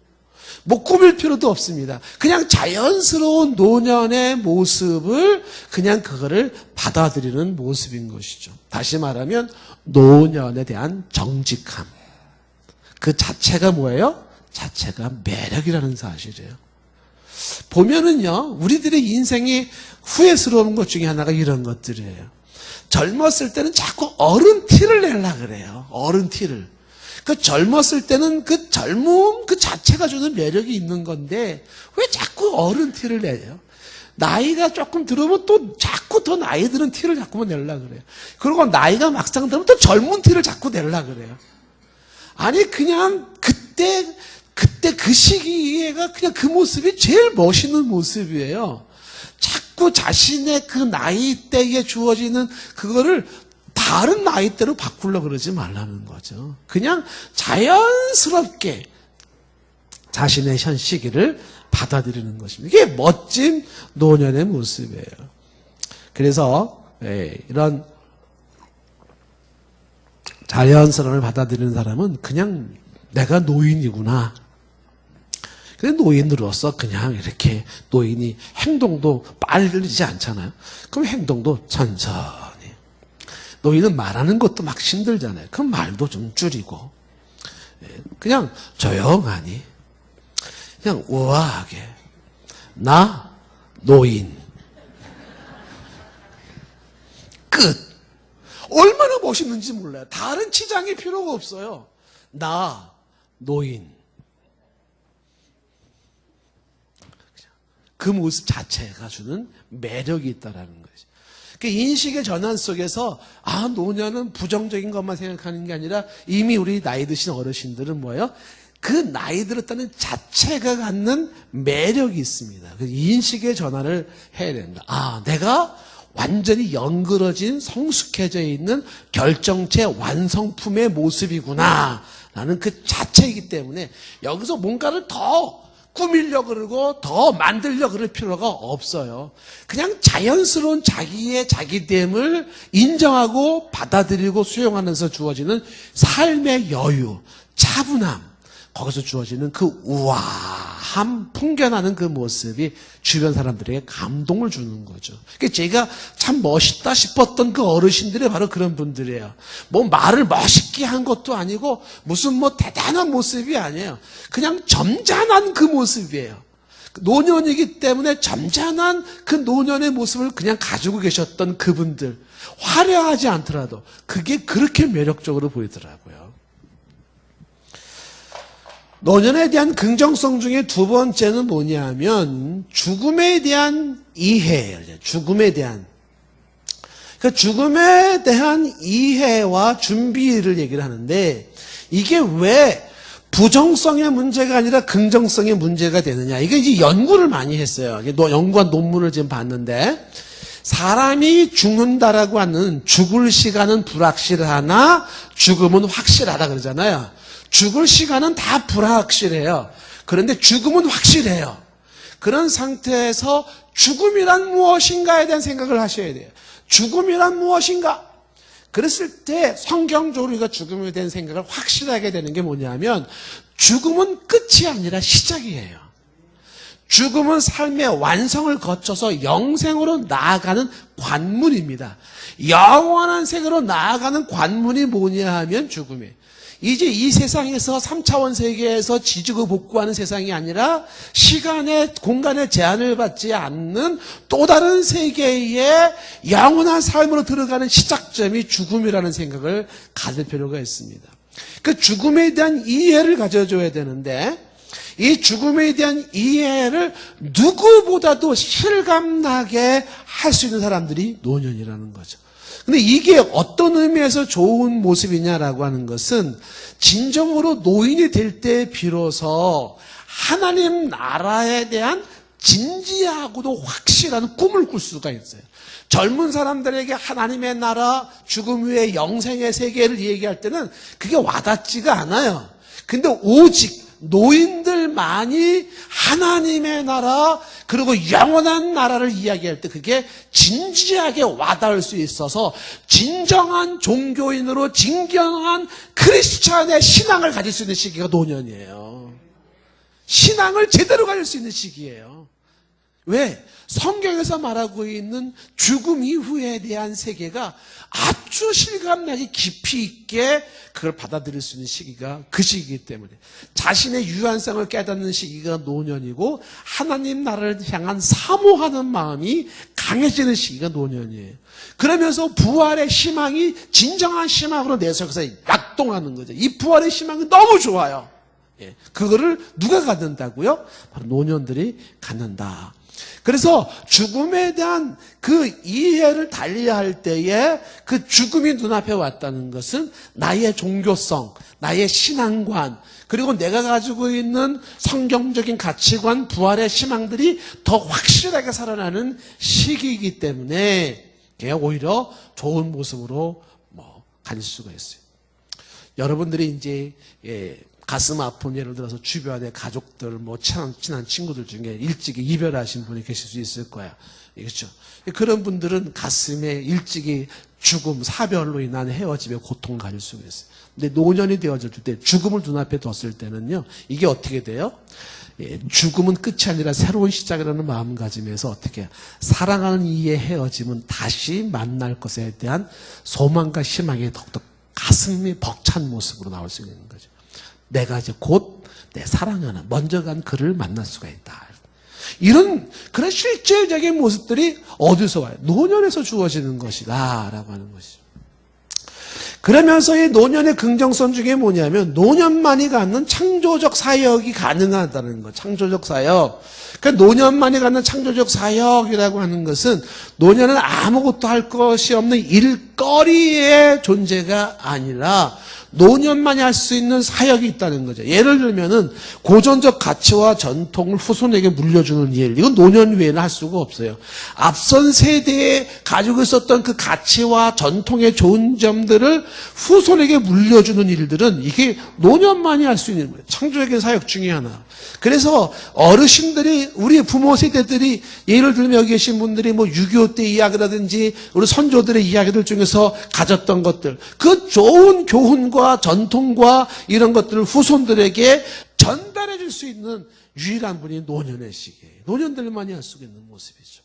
A: 뭐 꾸밀 필요도 없습니다. 그냥 자연스러운 노년의 모습을 그냥 그거를 받아들이는 모습인 것이죠. 다시 말하면 노년에 대한 정직함. 그 자체가 뭐예요? 자체가 매력이라는 사실이에요. 보면은요, 우리들의 인생이 후회스러운 것 중에 하나가 이런 것들이에요. 젊었을 때는 자꾸 어른 티를 내려고 그래요. 어른 티를. 그 젊었을 때는 그 젊음 그 자체가 주는 매력이 있는 건데 왜 자꾸 어른 티를 내요? 나이가 조금 들으면 또 자꾸 더 나이 드는 티를 자꾸만 내려고 그래요. 그리고 나이가 막상 들으면 또 젊은 티를 자꾸 내려고 그래요. 아니 그냥 그때 그 시기가 그냥 그 모습이 제일 멋있는 모습이에요. 자꾸 자신의 그 나이대에 주어지는 그거를 다른 나이대로 바꾸려고 그러지 말라는 거죠. 그냥 자연스럽게 자신의 현 시기를 받아들이는 것입니다. 이게 멋진 노년의 모습이에요. 그래서 이런 자연스러움을 받아들이는 사람은 그냥 내가 노인이구나. 근데 노인으로서 그냥 이렇게 노인이 행동도 빠르지 않잖아요. 그럼 행동도 천천히. 노인은 말하는 것도 막 힘들잖아요. 그럼 말도 좀 줄이고 그냥 조용하니 그냥 우아하게 나 노인 끝. 얼마나 멋있는지 몰라요. 다른 치장이 필요가 없어요. 나 노인. 그 모습 자체가 주는 매력이 있다라는 거죠. 그 인식의 전환 속에서 노년은 부정적인 것만 생각하는 게 아니라 이미 우리 나이 드신 어르신들은 뭐예요? 그 나이 들었다는 자체가 갖는 매력이 있습니다. 그 인식의 전환을 해야 된다. 내가 완전히 연그러진 성숙해져 있는 결정체 완성품의 모습이구나 라는 그 자체이기 때문에 여기서 뭔가를 더 꾸미려고 그러고 더 만들려고 그럴 필요가 없어요. 그냥 자연스러운 자기의 자기됨을 인정하고 받아들이고 수용하면서 주어지는 삶의 여유, 차분함, 거기서 주어지는 그 우아함, 풍겨나는 그 모습이 주변 사람들에게 감동을 주는 거죠. 그러니까 제가 참 멋있다 싶었던 그 어르신들이 바로 그런 분들이에요. 뭐 말을 멋있게 한 것도 아니고 무슨 뭐 대단한 모습이 아니에요. 그냥 점잖은 그 모습이에요. 노년이기 때문에 점잖은 그 노년의 모습을 그냥 가지고 계셨던 그분들. 화려하지 않더라도 그게 그렇게 매력적으로 보이더라고요. 노년에 대한 긍정성 중에 두 번째는 뭐냐면 죽음에 대한 이해예요. 죽음에 대한. 그러니까 죽음에 대한 이해와 준비를 얘기를 하는데 이게 왜 부정성의 문제가 아니라 긍정성의 문제가 되느냐. 이게 이제 연구를 많이 했어요. 연구한 논문을 지금 봤는데 사람이 죽는다라고 하는 죽을 시간은 불확실하나 죽음은 확실하다 그러잖아요. 죽을 시간은 다 불확실해요. 그런데 죽음은 확실해요. 그런 상태에서 죽음이란 무엇인가에 대한 생각을 하셔야 돼요. 죽음이란 무엇인가? 그랬을 때 성경적으로 우리가 죽음에 대한 생각을 확실하게 되는 게 뭐냐면 죽음은 끝이 아니라 시작이에요. 죽음은 삶의 완성을 거쳐서 영생으로 나아가는 관문입니다. 영원한 세계로 나아가는 관문이 뭐냐 하면 죽음이에요. 이제 이 세상에서 3차원 세계에서 지지고 복구하는 세상이 아니라 시간의 공간의 제한을 받지 않는 또 다른 세계의 영원한 삶으로 들어가는 시작점이 죽음이라는 생각을 가질 필요가 있습니다. 그 죽음에 대한 이해를 가져줘야 되는데 이 죽음에 대한 이해를 누구보다도 실감나게 할 수 있는 사람들이 노년이라는 거죠. 근데 이게 어떤 의미에서 좋은 모습이냐라고 하는 것은 진정으로 노인이 될 때 비로소 하나님 나라에 대한 진지하고도 확실한 꿈을 꿀 수가 있어요. 젊은 사람들에게 하나님의 나라, 죽음 후의 영생의 세계를 얘기할 때는 그게 와닿지가 않아요. 근데 오직 노인들만이 하나님의 나라 그리고 영원한 나라를 이야기할 때 그게 진지하게 와닿을 수 있어서 진정한 종교인으로 진정한 크리스찬의 신앙을 가질 수 있는 시기가 노년이에요. 신앙을 제대로 가질 수 있는 시기예요. 왜? 성경에서 말하고 있는 죽음 이후에 대한 세계가 아주 실감나게 깊이 있게 그걸 받아들일 수 있는 시기가 그 시기이기 때문에 자신의 유한성을 깨닫는 시기가 노년이고 하나님 나라를 향한 사모하는 마음이 강해지는 시기가 노년이에요. 그러면서 부활의 희망이 진정한 희망으로 내 속에서 약동하는 거죠. 이 부활의 희망이 너무 좋아요. 그거를 누가 갖는다고요? 바로 노년들이 갖는다. 그래서 죽음에 대한 그 이해를 달리할 때에 그 죽음이 눈앞에 왔다는 것은 나의 종교성, 나의 신앙관, 그리고 내가 가지고 있는 성경적인 가치관, 부활의 희망들이 더 확실하게 살아나는 시기이기 때문에 오히려 좋은 모습으로 가질 수가 있어요. 여러분들이 이제 가슴 아픈 예를 들어서 주변의 가족들, 친한 친구들 중에 일찍이 이별하신 분이 계실 수 있을 거야. 그렇죠? 그런 분들은 가슴에 일찍이 죽음, 사별로 인한 헤어짐의 고통을 가질 수가 있어요. 근데 노년이 되어질 때, 죽음을 눈앞에 뒀을 때는요, 이게 어떻게 돼요? 죽음은 끝이 아니라 새로운 시작이라는 마음가짐에서 어떻게 해요? 사랑하는 이의 헤어짐은 다시 만날 것에 대한 소망과 희망이 더욱더 가슴이 벅찬 모습으로 나올 수 있는 거죠. 내가 이제 곧 내 사랑하는 먼저 간 그를 만날 수가 있다. 이런 그런 실질적인 모습들이 어디서 와요? 노년에서 주어지는 것이다 라고 하는 것이죠. 그러면서 이 노년의 긍정성 중에 뭐냐면 노년만이 갖는 창조적 사역이 가능하다는 거. 창조적 사역. 그러니까 노년만이 갖는 창조적 사역이라고 하는 것은 노년은 아무것도 할 것이 없는 일거리의 존재가 아니라 노년만이 할 수 있는 사역이 있다는 거죠. 예를 들면은 고전적 가치와 전통을 후손에게 물려주는 일, 이건 노년 외에는 할 수가 없어요. 앞선 세대에 가지고 있었던 그 가치와 전통의 좋은 점들을 후손에게 물려주는 일들은 이게 노년만이 할 수 있는 거예요. 창조적인 사역 중에 하나. 그래서 어르신들이, 우리 부모 세대들이, 예를 들면 여기 계신 분들이 6.25 때 이야기라든지 우리 선조들의 이야기들 중에서 가졌던 것들, 그 좋은 교훈과 전통과 이런 것들을 후손들에게 전달해 줄 수 있는 유일한 분이 노년의 시기예요. 노년들만이 할 수 있는 모습이죠.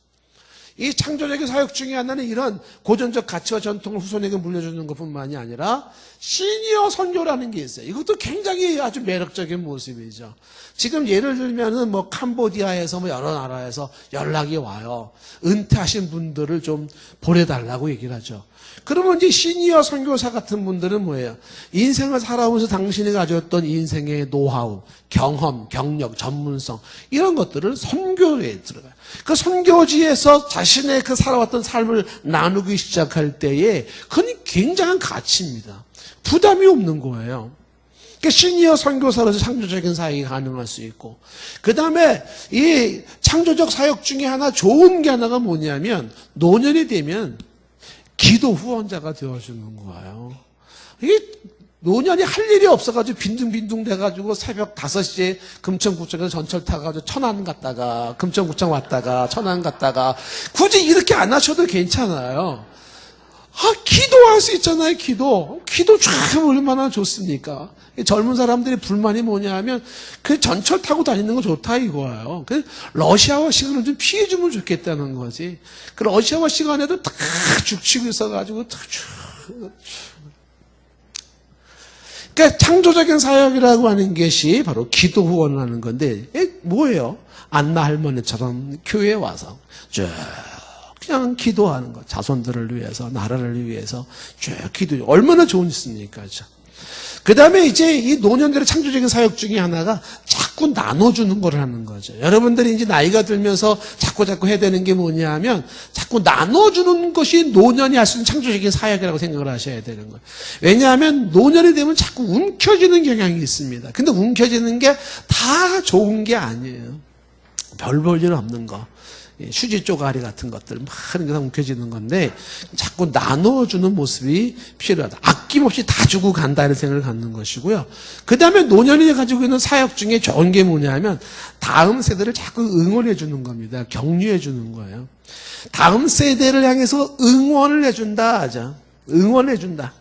A: 이 창조적인 사역 중에 하나는 이런 고전적 가치와 전통을 후손에게 물려주는 것뿐만이 아니라 시니어 선교라는 게 있어요. 이것도 굉장히 아주 매력적인 모습이죠. 지금 예를 들면은 캄보디아에서 여러 나라에서 연락이 와요. 은퇴하신 분들을 좀 보내달라고 얘기를 하죠. 그러면 이제 시니어 선교사 같은 분들은 뭐예요? 인생을 살아오면서 당신이 가졌던 인생의 노하우, 경험, 경력, 전문성 이런 것들을 선교에 들어가요. 그 선교지에서 자신의 그 살아왔던 삶을 나누기 시작할 때에 그건 굉장한 가치입니다. 부담이 없는 거예요. 그러니까 시니어 선교사로서 창조적인 사역이 가능할 수 있고, 그 다음에 이 창조적 사역 중에 하나 좋은 게 하나가 뭐냐면 노년이 되면 기도 후원자가 되어주는 거예요. 이게 노년이 할 일이 없어가지고 빈둥빈둥 돼가지고 새벽 5시에 금천구청에서 전철 타가지고 천안 갔다가 금천구청 왔다가 천안 갔다가 굳이 이렇게 안 하셔도 괜찮아요. 기도할 수 있잖아요. 기도 참 얼마나 좋습니까? 젊은 사람들이 불만이 뭐냐면 그 전철 타고 다니는 거 좋다 이거예요. 그 러시아워 시간을 좀 피해주면 좋겠다는 거지. 그 러시아워 시간에도 다 죽치고 있어가지고 그러니까 창조적인 사역이라고 하는 것이 바로 기도 후원을 하는 건데 뭐예요? 안나 할머니처럼 교회에 와서 쭉 그냥 기도하는 거. 자손들을 위해서, 나라를 위해서 쭉 기도. 얼마나 좋은 일입니까? 그 다음에 이제 이 노년들의 창조적인 사역 중에 하나가 자꾸 나눠주는 걸 하는 거죠. 여러분들이 이제 나이가 들면서 자꾸 해야 되는 게 뭐냐 하면 자꾸 나눠주는 것이 노년이 할 수 있는 창조적인 사역이라고 생각을 하셔야 되는 거예요. 왜냐하면 노년이 되면 자꾸 움켜쥐는 경향이 있습니다. 근데 움켜쥐는 게 다 좋은 게 아니에요. 별 볼 일 없는 거. 휴지 쪼가리 같은 것들 막 이렇게 움켜쥐는 건데 자꾸 나눠주는 모습이 필요하다. 아낌없이 다 주고 간다 이런 생각을 갖는 것이고요. 그 다음에 노년이 가지고 있는 사역 중에 좋은 게 뭐냐면 다음 세대를 자꾸 응원해 주는 겁니다. 격려해 주는 거예요. 다음 세대를 향해서 응원을 해준다 하죠. 응원해 준다.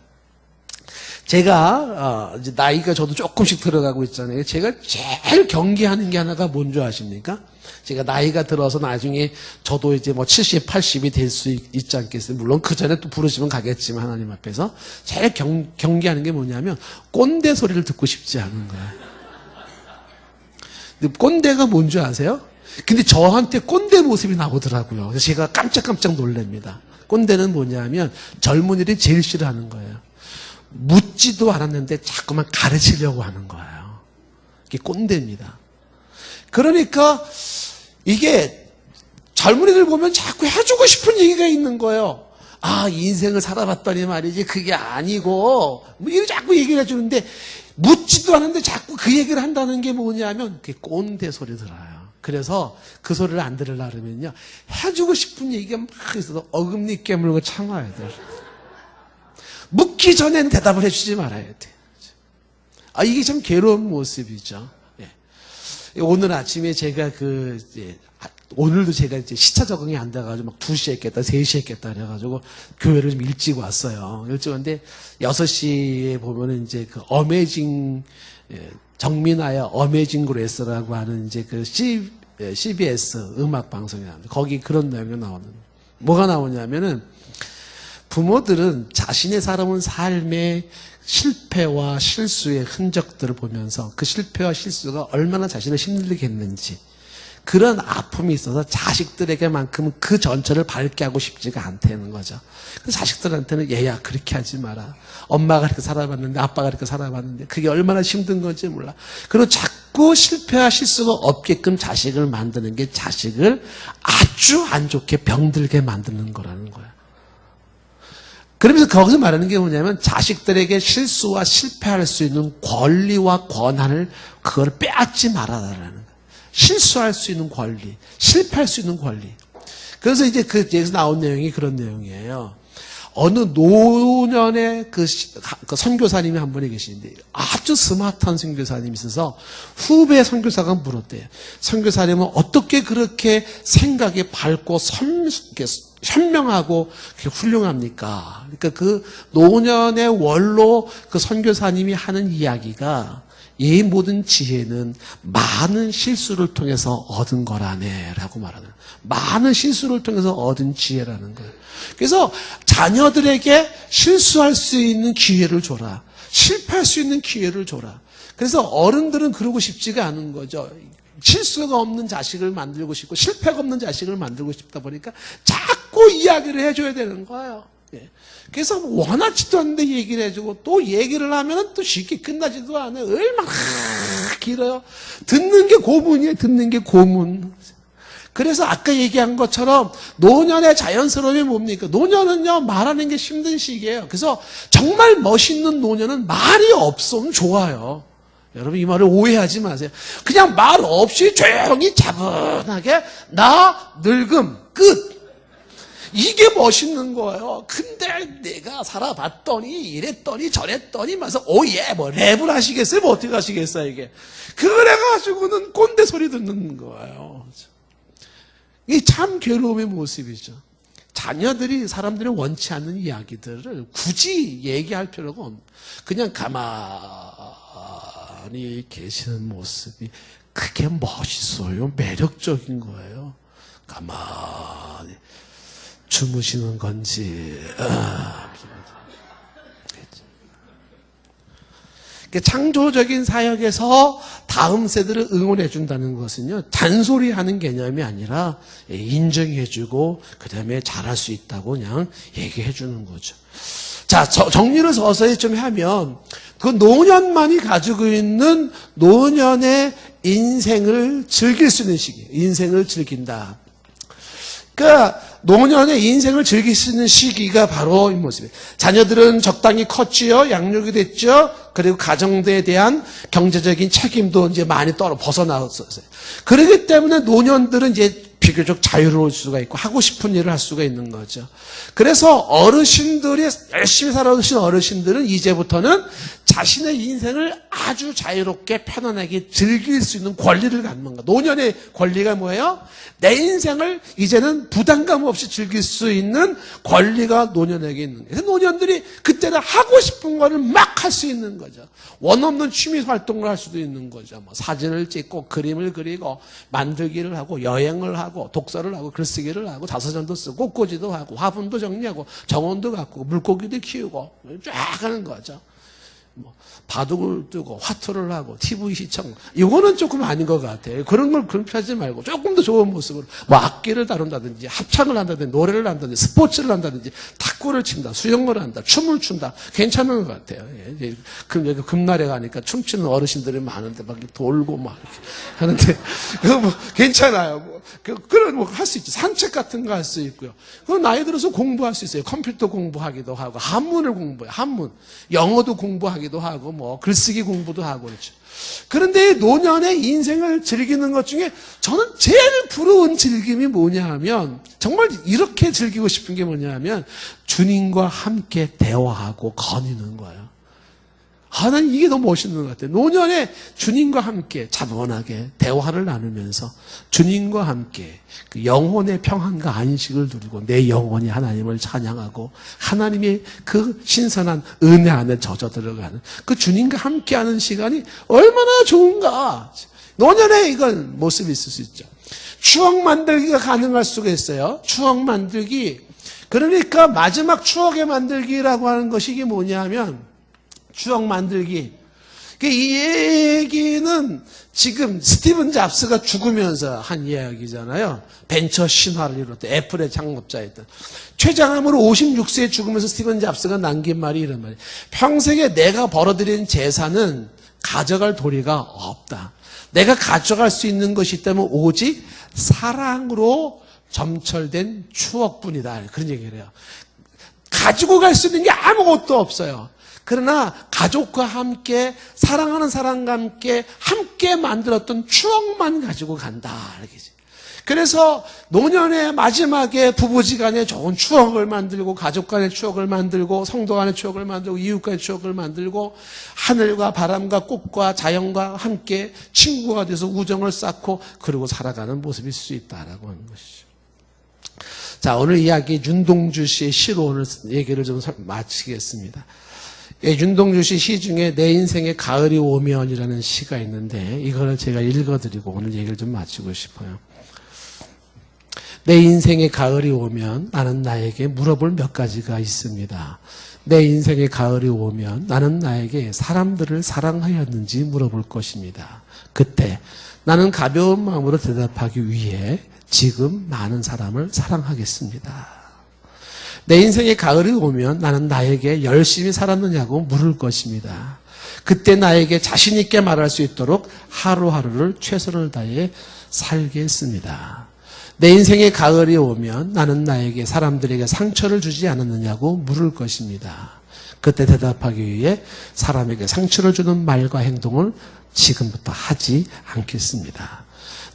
A: 제가 이제 나이가 저도 조금씩 들어가고 있잖아요. 제가 제일 경계하는 게 하나가 뭔지 아십니까? 제가 나이가 들어서 나중에 저도 이제 뭐 70, 80이 될 수 있지 않겠어요? 물론 그 전에 또 부르시면 가겠지만 하나님 앞에서 제일 경계하는 게 뭐냐면 꼰대 소리를 듣고 싶지 않은 거예요. 근데 꼰대가 뭔지 아세요? 근데 저한테 꼰대 모습이 나오더라고요. 그래서 제가 깜짝깜짝 놀랍니다. 꼰대는 뭐냐면 젊은이들이 제일 싫어하는 거예요. 묻지도 않았는데 자꾸만 가르치려고 하는 거예요. 이게 꼰대입니다. 그러니까 이게 젊은이들 보면 자꾸 해주고 싶은 얘기가 있는 거예요. 아, 인생을 살아봤더니 말이지 그게 아니고 뭐 이렇게 자꾸 얘기를 해주는데 묻지도 않았는데 자꾸 그 얘기를 한다는 게 뭐냐면 그게 꼰대 소리 들어요. 그래서 그 소리를 안 들으려고 그러면요 해주고 싶은 얘기가 막 있어도 어금니 깨물고 참아야 돼요. 묻기 전에는 대답을 해주지 말아야 돼요. 아, 이게 참 괴로운 모습이죠. 예. 오늘 아침에 제가 오늘도 제가 이제 시차 적응이 안 돼가지고 막 2시에 깼다, 3시에 깼다 그래가지고 교회를 좀 일찍 왔어요. 일찍 왔는데 6시에 보면은 이제 그 어메이징, 정민아의 어메이징 그레이스라고 하는 이제 그 CBS 음악 방송이 나옵니다. 거기 그런 내용이 나오는. 뭐가 나오냐면은 부모들은 자신의 살아온 삶의 실패와 실수의 흔적들을 보면서 그 실패와 실수가 얼마나 자신을 힘들게 했는지 그런 아픔이 있어서 자식들에게만큼은 그 전철을 밟게 하고 싶지가 않다는 거죠. 그래서 자식들한테는 얘야 그렇게 하지 마라. 엄마가 이렇게 살아봤는데 아빠가 이렇게 살아봤는데 그게 얼마나 힘든 건지 몰라. 그리고 자꾸 실패와 실수가 없게끔 자식을 만드는 게 자식을 아주 안 좋게 병들게 만드는 거라는 거예요. 그러면서 거기서 말하는 게 뭐냐면 자식들에게 실수와 실패할 수 있는 권리와 권한을 그걸 빼앗지 말아라라는 거예요. 실수할 수 있는 권리, 실패할 수 있는 권리. 그래서 이제 여기서 나온 내용이 그런 내용이에요. 어느 노년의 그 선교사님이 한 분이 계시는데 아주 스마트한 선교사님이 있어서 후배 선교사가 물었대요. 선교사님은 어떻게 그렇게 생각이 밝고 현명하고 훌륭합니까? 그러니까 그 노년의 원로 그 선교사님이 하는 이야기가 이 모든 지혜는 많은 실수를 통해서 얻은 거라네 라고 말하는 거예요. 많은 실수를 통해서 얻은 지혜라는 거예요. 그래서 자녀들에게 실수할 수 있는 기회를 줘라. 실패할 수 있는 기회를 줘라. 그래서 어른들은 그러고 싶지가 않은 거죠. 실수가 없는 자식을 만들고 싶고 실패가 없는 자식을 만들고 싶다 보니까 자꾸 이야기를 해줘야 되는 거예요. 그래서 원하지도 않는데 얘기를 해주고 또 얘기를 하면 또 쉽게 끝나지도 않아요. 얼마나 길어요. 듣는 게 고문이에요. 듣는 게 고문. 그래서 아까 얘기한 것처럼 노년의 자연스러움이 뭡니까? 노년은요 말하는 게 힘든 시기예요. 그래서 정말 멋있는 노년은 말이 없으면 좋아요. 여러분 이 말을 오해하지 마세요. 그냥 말 없이 조용히 차분하게 나 늙음 끝. 이게 멋있는 거예요. 근데 내가 살아봤더니 이랬더니 저랬더니 마서 오예 뭐 랩을 하시겠어요? 뭐 어떻게 하시겠어요 이게. 그래가지고는 꼰대 소리 듣는 거예요. 이게 참 괴로움의 모습이죠. 자녀들이 사람들이 원치 않는 이야기들을 굳이 얘기할 필요가 없는 그냥 가만히 계시는 모습이 그게 멋있어요. 매력적인 거예요. 가만히 주무시는 건지 창조적인 사역에서 다음 세대를 응원해 준다는 것은요 잔소리하는 개념이 아니라 인정해주고 그 다음에 잘할 수 있다고 그냥 얘기해 주는 거죠. 자, 정리를 서서히 좀 하면 그 노년만이 가지고 있는 노년의 인생을 즐길 수 있는 시기, 인생을 즐긴다. 그러니까 노년의 인생을 즐길 수 있는 시기가 바로 이 모습이에요. 자녀들은 적당히 컸지요, 양육이 됐죠. 그리고 가정에 대한 경제적인 책임도 이제 많이 벗어나왔어요. 그렇기 때문에 노년들은 이제 비교적 자유로울 수가 있고 하고 싶은 일을 할 수가 있는 거죠. 그래서 어르신들이 열심히 살아오신 어르신들은 이제부터는 자신의 인생을 아주 자유롭게 편안하게 즐길 수 있는 권리를 갖는 거. 노년의 권리가 뭐예요? 내 인생을 이제는 부담감 없이 즐길 수 있는 권리가 노년에게 있는 거예요. 그래서 노년들이 그때는 하고 싶은 거를 막 할 수 있는 거죠. 원 없는 취미 활동을 할 수도 있는 거죠. 뭐 사진을 찍고 그림을 그리고 만들기를 하고 여행을 하고 독서를 하고 글쓰기를 하고 자서전도 쓰고 꽃꽂이도 하고 화분도 정리하고 정원도 갖고 물고기도 키우고 쫙 하는 거죠. 뭐 바둑을 두고 화투를 하고 TV 시청, 이거는 조금 아닌 것 같아요. 그런 걸 그렇게 하지 말고 조금 더 좋은 모습으로 뭐 악기를 다룬다든지 합창을 한다든지 노래를 한다든지 스포츠를 한다든지 탁구를 친다, 수영을 한다, 춤을 춘다, 괜찮은 것 같아요. 예. 그럼 여기 금날에 가니까 춤추는 어르신들이 많은데 막 돌고 막 이렇게 하는데 그거 뭐 괜찮아요. 뭐 그런 뭐 할 수 있죠. 산책 같은 거 할 수 있고요. 그건 나이 들어서 공부할 수 있어요. 컴퓨터 공부하기도 하고 한문을 공부해요. 한문, 영어도 공부하기도 하고 뭐 글쓰기 공부도 하고 그렇죠. 그런데 노년의 인생을 즐기는 것 중에 저는 제일 부러운 즐김이 뭐냐 하면, 정말 이렇게 즐기고 싶은 게 뭐냐 하면 주님과 함께 대화하고 거니는 거예요. 난 이게 너무 멋있는 것 같아요. 노년에 주님과 함께 차분하게 대화를 나누면서 주님과 함께 그 영혼의 평안과 안식을 누리고 내 영혼이 하나님을 찬양하고 하나님의 그 신선한 은혜 안에 젖어 들어가는 그 주님과 함께하는 시간이 얼마나 좋은가. 노년에 이건 모습이 있을 수 있죠. 추억 만들기가 가능할 수가 있어요. 추억 만들기. 그러니까 마지막 추억의 만들기라고 하는 것이 이게 뭐냐 하면 추억 만들기. 이 얘기는 지금 스티븐 잡스가 죽으면서 한 이야기잖아요. 벤처 신화를 이뤘던 애플의 창업자였던. 최장암으로 56세에 죽으면서 스티븐 잡스가 남긴 말이 이런 말이에요. 평생에 내가 벌어들인 재산은 가져갈 도리가 없다. 내가 가져갈 수 있는 것이 있다면 오직 사랑으로 점철된 추억뿐이다. 그런 얘기를 해요. 가지고 갈 수 있는 게 아무것도 없어요. 그러나 가족과 함께 사랑하는 사람과 함께 만들었던 추억만 가지고 간다. 이렇게지. 그래서 노년의 마지막에 부부지간에 좋은 추억을 만들고 가족 간의 추억을 만들고 성도 간의 추억을 만들고 이웃 간의 추억을 만들고 하늘과 바람과 꽃과 자연과 함께 친구가 돼서 우정을 쌓고 그러고 살아가는 모습일 수 있다라고 하는 것이죠. 자, 오늘 이야기 윤동주 씨의 시로 오늘 얘기를 좀 마치겠습니다. 윤동주 씨 시 중에 내 인생의 가을이 오면이라는 시가 있는데 이거를 제가 읽어드리고 오늘 얘기를 좀 마치고 싶어요. 내 인생의 가을이 오면 나는 나에게 물어볼 몇 가지가 있습니다. 내 인생의 가을이 오면 나는 나에게 사람들을 사랑하였는지 물어볼 것입니다. 그때 나는 가벼운 마음으로 대답하기 위해 지금 많은 사람을 사랑하겠습니다. 내 인생의 가을이 오면 나는 나에게 열심히 살았느냐고 물을 것입니다. 그때 나에게 자신 있게 말할 수 있도록 하루하루를 최선을 다해 살겠습니다. 내 인생의 가을이 오면 나는 나에게 사람들에게 상처를 주지 않았느냐고 물을 것입니다. 그때 대답하기 위해 사람에게 상처를 주는 말과 행동을 지금부터 하지 않겠습니다.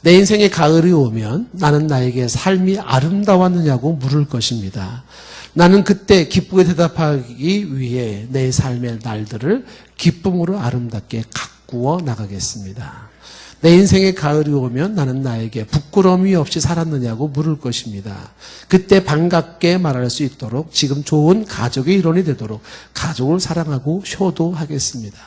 A: 내 인생의 가을이 오면 나는 나에게 삶이 아름다웠느냐고 물을 것입니다. 나는 그때 기쁘게 대답하기 위해 내 삶의 날들을 기쁨으로 아름답게 가꾸어 나가겠습니다. 내 인생의 가을이 오면 나는 나에게 부끄러움이 없이 살았느냐고 물을 것입니다. 그때 반갑게 말할 수 있도록 지금 좋은 가족의 일원이 되도록 가족을 사랑하고 효도하겠습니다.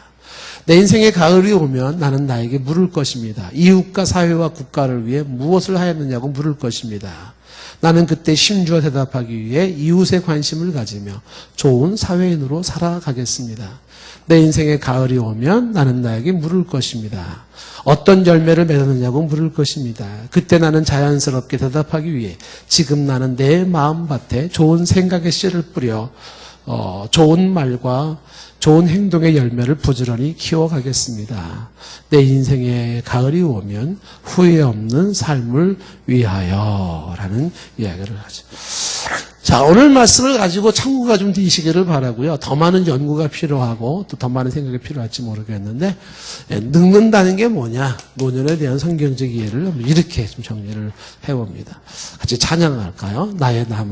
A: 내 인생의 가을이 오면 나는 나에게 물을 것입니다. 이웃과 사회와 국가를 위해 무엇을 하였느냐고 물을 것입니다. 나는 그때 심주어 대답하기 위해 이웃에 관심을 가지며 좋은 사회인으로 살아가겠습니다. 내 인생의 가을이 오면 나는 나에게 물을 것입니다. 어떤 열매를 맺었느냐고 물을 것입니다. 그때 나는 자연스럽게 대답하기 위해 지금 나는 내 마음밭에 좋은 생각의 씨를 뿌려 좋은 말과 좋은 행동의 열매를 부지런히 키워가겠습니다. 내 인생의 가을이 오면 후회 없는 삶을 위하여 라는 이야기를 하죠. 자, 오늘 말씀을 가지고 참고가 좀 되시기를 바라고요. 더 많은 연구가 필요하고 또 더 많은 생각이 필요할지 모르겠는데, 늙는다는 게 뭐냐? 노년에 대한 성경적 이해를 이렇게 좀 정리를 해봅니다. 같이 찬양할까요? 나의 남은